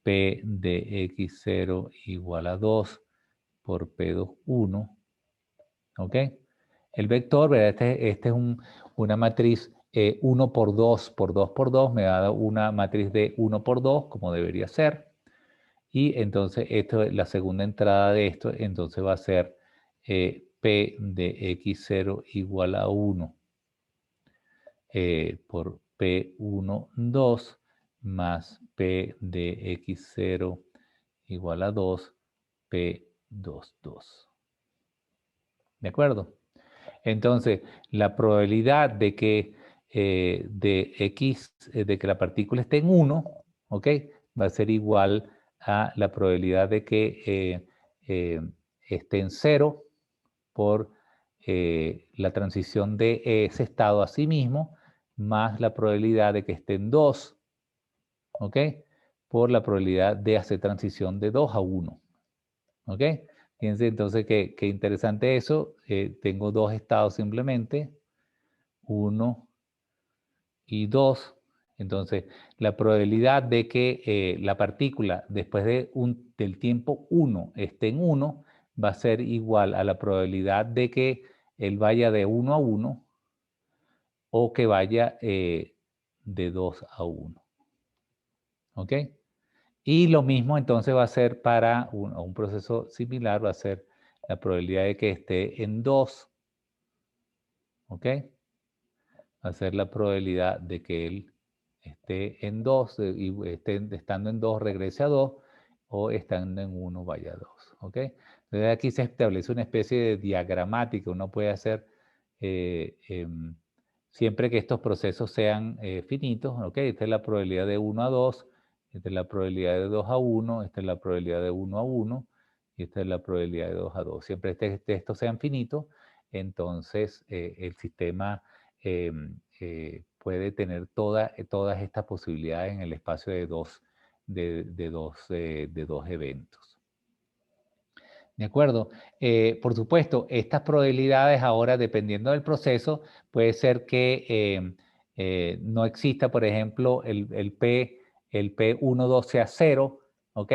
p de x0 igual a 2 por p21, ¿ok? El vector, ¿verdad? Este es una matriz 1 por 2 por 2 por 2, me da una matriz de 1 por 2, como debería ser. Y entonces la segunda entrada de esto, entonces va a ser p de x0 igual a 1 por p12 más p de x0 igual a 2, p22. ¿De acuerdo? Entonces, la probabilidad de que de que la partícula esté en 1, ¿ok? Va a ser igual a la probabilidad de que esté en 0 por la transición de ese estado a sí mismo, más la probabilidad de que esté en 2, ¿ok? Por la probabilidad de hacer transición de 2 a 1, ¿ok? Fíjense entonces qué interesante eso. Tengo dos estados simplemente, 1 y 2. Entonces, la probabilidad de que la partícula después del tiempo 1 esté en 1 va a ser igual a la probabilidad de que él vaya de 1 a 1 o que vaya de 2 a 1. ¿Ok? Y lo mismo entonces va a ser para un proceso similar, va a ser la probabilidad de que esté en 2. ¿Ok? Va a ser la probabilidad de que él esté en 2 y estando en 2 regrese a 2 o estando en 1 vaya a 2. ¿Ok? Entonces aquí se establece una especie de diagramática. Uno puede hacer siempre que estos procesos sean finitos. ¿Ok? Esta es la probabilidad de 1 a 2. Esta es la probabilidad de 2 a 1. Esta es la probabilidad de 1 a 1. Y esta es la probabilidad de 2 a 2. Siempre estos sean finitos, entonces el sistema puede tener todas estas posibilidades en el espacio de dos eventos. ¿De acuerdo? Por supuesto, estas probabilidades ahora, dependiendo del proceso, puede ser que no exista, por ejemplo, el P12 sea 0, ¿ok?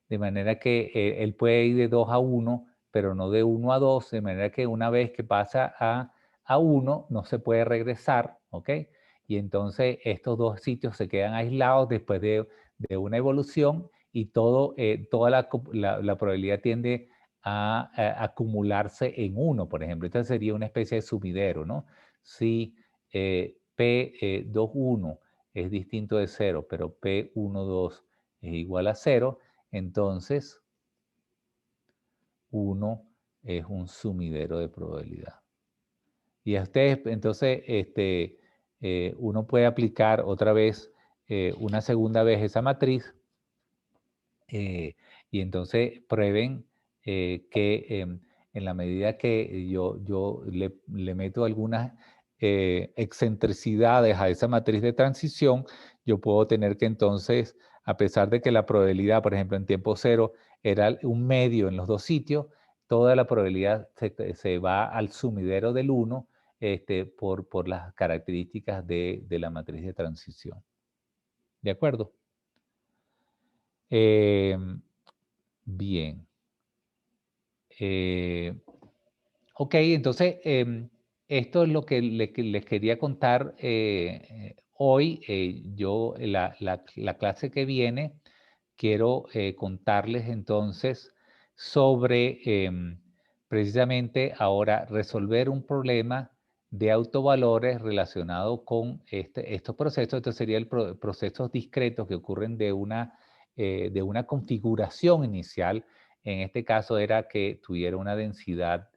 De manera que él puede ir de 2 a 1, pero no de 1 a 2, de manera que una vez que pasa a 1, no se puede regresar, ¿ok? Y entonces estos dos sitios se quedan aislados después de una evolución y toda la probabilidad tiende a acumularse en 1, por ejemplo. Esta sería una especie de sumidero, ¿no? Si P21 es distinto de 0, pero P12 es igual a 0, entonces 1 es un sumidero de probabilidad. Y a ustedes, entonces, uno puede aplicar otra vez, una segunda vez esa matriz, y entonces prueben que en la medida que yo le meto algunas excentricidades a esa matriz de transición, yo puedo tener que entonces, a pesar de que la probabilidad, por ejemplo, en tiempo cero era un medio en los dos sitios, toda la probabilidad se va al sumidero del 1 por las características de la matriz de transición. ¿De acuerdo? Bien. Ok, entonces esto es lo que les quería contar hoy. Yo, la clase que viene, quiero contarles entonces sobre precisamente ahora resolver un problema de autovalores relacionado con estos procesos. Estos serían procesos discretos que ocurren de una configuración inicial. En este caso era que tuviera una densidad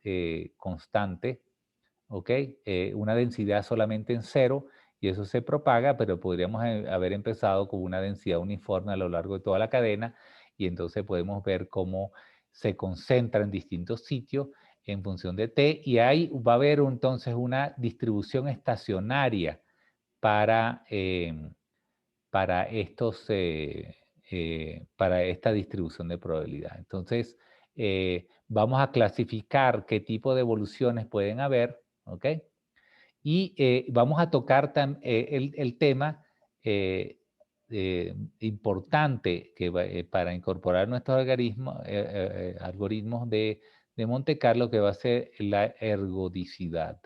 constante, ¿ok? Una densidad solamente en 0 y eso se propaga, pero podríamos haber empezado con una densidad uniforme a lo largo de toda la cadena y entonces podemos ver cómo se concentra en distintos sitios en función de t y ahí va a haber entonces una distribución estacionaria para, estos... para esta distribución de probabilidad. Entonces, vamos a clasificar qué tipo de evoluciones pueden haber, ¿ok? Y vamos a tocar el tema importante para incorporar nuestros algoritmos de Monte Carlo, que va a ser la ergodicidad.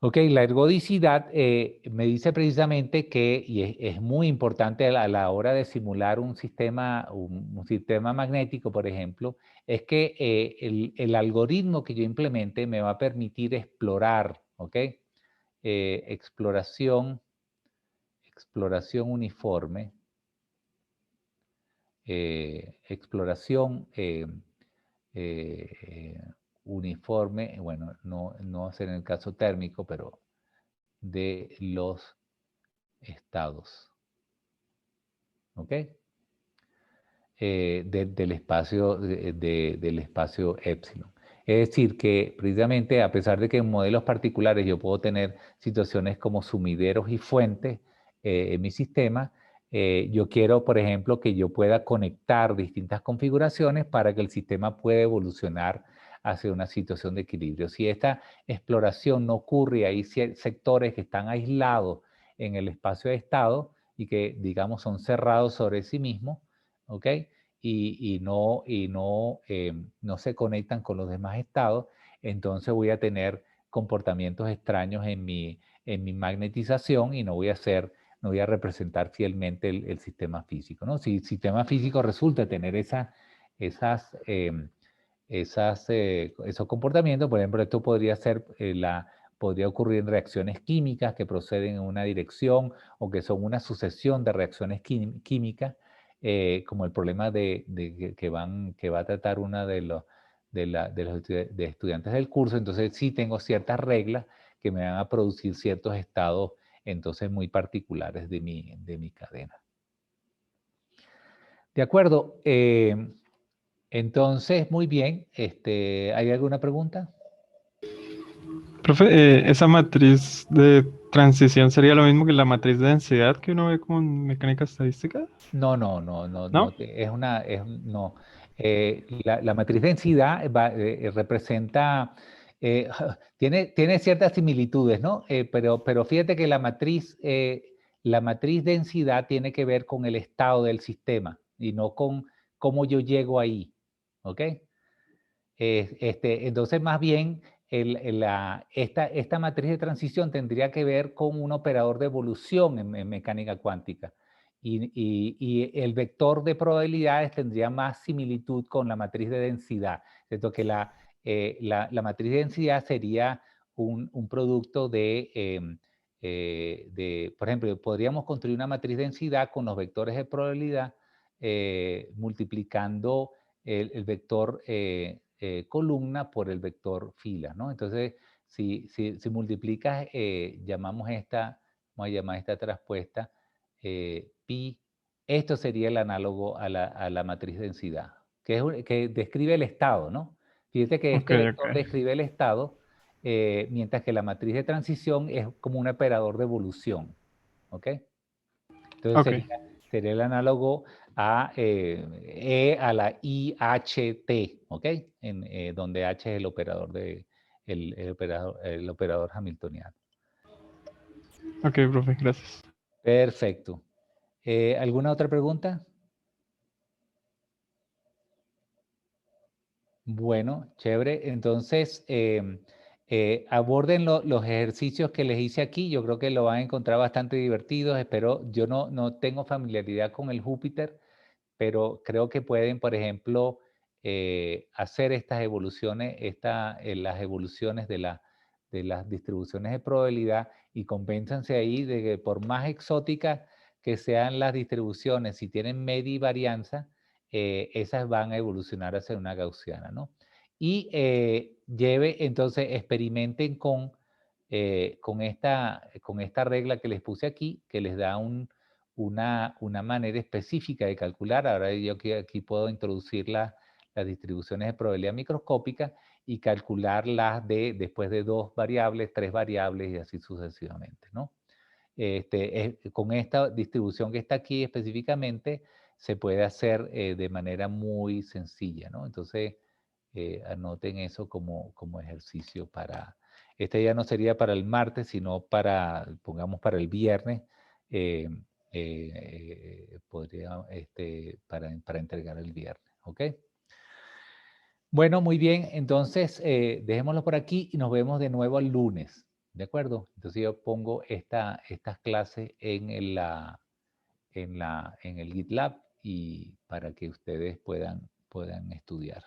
Ok, la ergodicidad me dice precisamente que, y es muy importante a la hora de simular un sistema magnético, por ejemplo, es que el algoritmo que yo implemente me va a permitir explorar, ¿ok? Exploración uniforme, exploración uniforme, bueno, no va a ser en el caso térmico, pero de los estados. ¿Ok? del espacio, del espacio epsilon. Es decir, que precisamente a pesar de que en modelos particulares yo puedo tener situaciones como sumideros y fuentes en mi sistema, yo quiero, por ejemplo, que yo pueda conectar distintas configuraciones para que el sistema pueda evolucionar hacia una situación de equilibrio. Si esta exploración no ocurre, hay sectores que están aislados en el espacio de estado y que, digamos, son cerrados sobre sí mismos, ¿ok? No se conectan con los demás estados, entonces voy a tener comportamientos extraños en mi magnetización y no voy a representar fielmente el sistema físico, ¿no? Si el sistema físico resulta tener esos comportamientos, por ejemplo, esto podría ser podría ocurrir en reacciones químicas que proceden en una dirección o que son una sucesión de reacciones químicas, como el problema que va a tratar una de los estudiantes del curso. Entonces sí tengo ciertas reglas que me van a producir ciertos estados entonces muy particulares de mi cadena. De acuerdo. Entonces, muy bien. ¿Hay alguna pregunta? Profe, ¿esa matriz de transición sería lo mismo que la matriz de densidad que uno ve como en mecánica estadística? No, ¿No? no. La matriz densidad representa, tiene ciertas similitudes, ¿no? Pero fíjate que la matriz densidad tiene que ver con el estado del sistema y no con cómo yo llego ahí, ¿ok? Entonces, más bien, esta matriz de transición tendría que ver con un operador de evolución en mecánica cuántica. Y el vector de probabilidades tendría más similitud con la matriz de densidad. ¿Cierto? Que la matriz de densidad sería un producto por ejemplo, podríamos construir una matriz de densidad con los vectores de probabilidad multiplicando el vector columna por el vector fila, ¿no? Entonces, si multiplicas, vamos a llamar esta traspuesta pi, esto sería el análogo a la matriz densidad, que describe el estado, ¿no? Fíjate que este vector describe el estado, mientras que la matriz de transición es como un operador de evolución, ¿ok? Entonces sería el análogo a E a la IHT, ¿ok? Donde H es el operador el operador hamiltoniano. Ok, profe, gracias. Perfecto. ¿Alguna otra pregunta? Bueno, chévere. Entonces, aborden los ejercicios que les hice aquí. Yo creo que lo van a encontrar bastante divertidos. Espero, yo no tengo familiaridad con el Júpiter, pero creo que pueden, por ejemplo, hacer estas evoluciones, las evoluciones de las distribuciones de probabilidad y convénzanse ahí de que por más exóticas que sean las distribuciones, si tienen media y varianza, esas van a evolucionar hacia una gaussiana, ¿no? Y entonces experimenten con esta regla que les puse aquí, que les da una manera específica de calcular. Ahora yo aquí puedo introducir las distribuciones de probabilidad microscópica y calcularlas después de 2 variables, 3 variables y así sucesivamente, ¿no? Con esta distribución que está aquí específicamente, se puede hacer de manera muy sencilla, ¿no? Entonces, anoten eso como ejercicio para... ya no sería para el martes, sino pongamos para el viernes, para entregar el viernes, ¿ok? Bueno, muy bien. Entonces, dejémoslo por aquí y nos vemos de nuevo el lunes. ¿De acuerdo? Entonces yo pongo estas clases en el GitLab y para que ustedes puedan estudiar.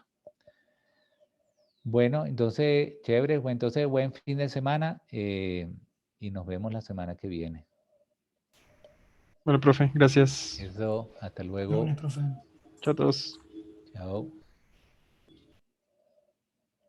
Bueno, entonces, chévere. Entonces, buen fin de semana y nos vemos la semana que viene. Bueno, profe, gracias. Eso, hasta luego. Profe. Chao a todos. Chao.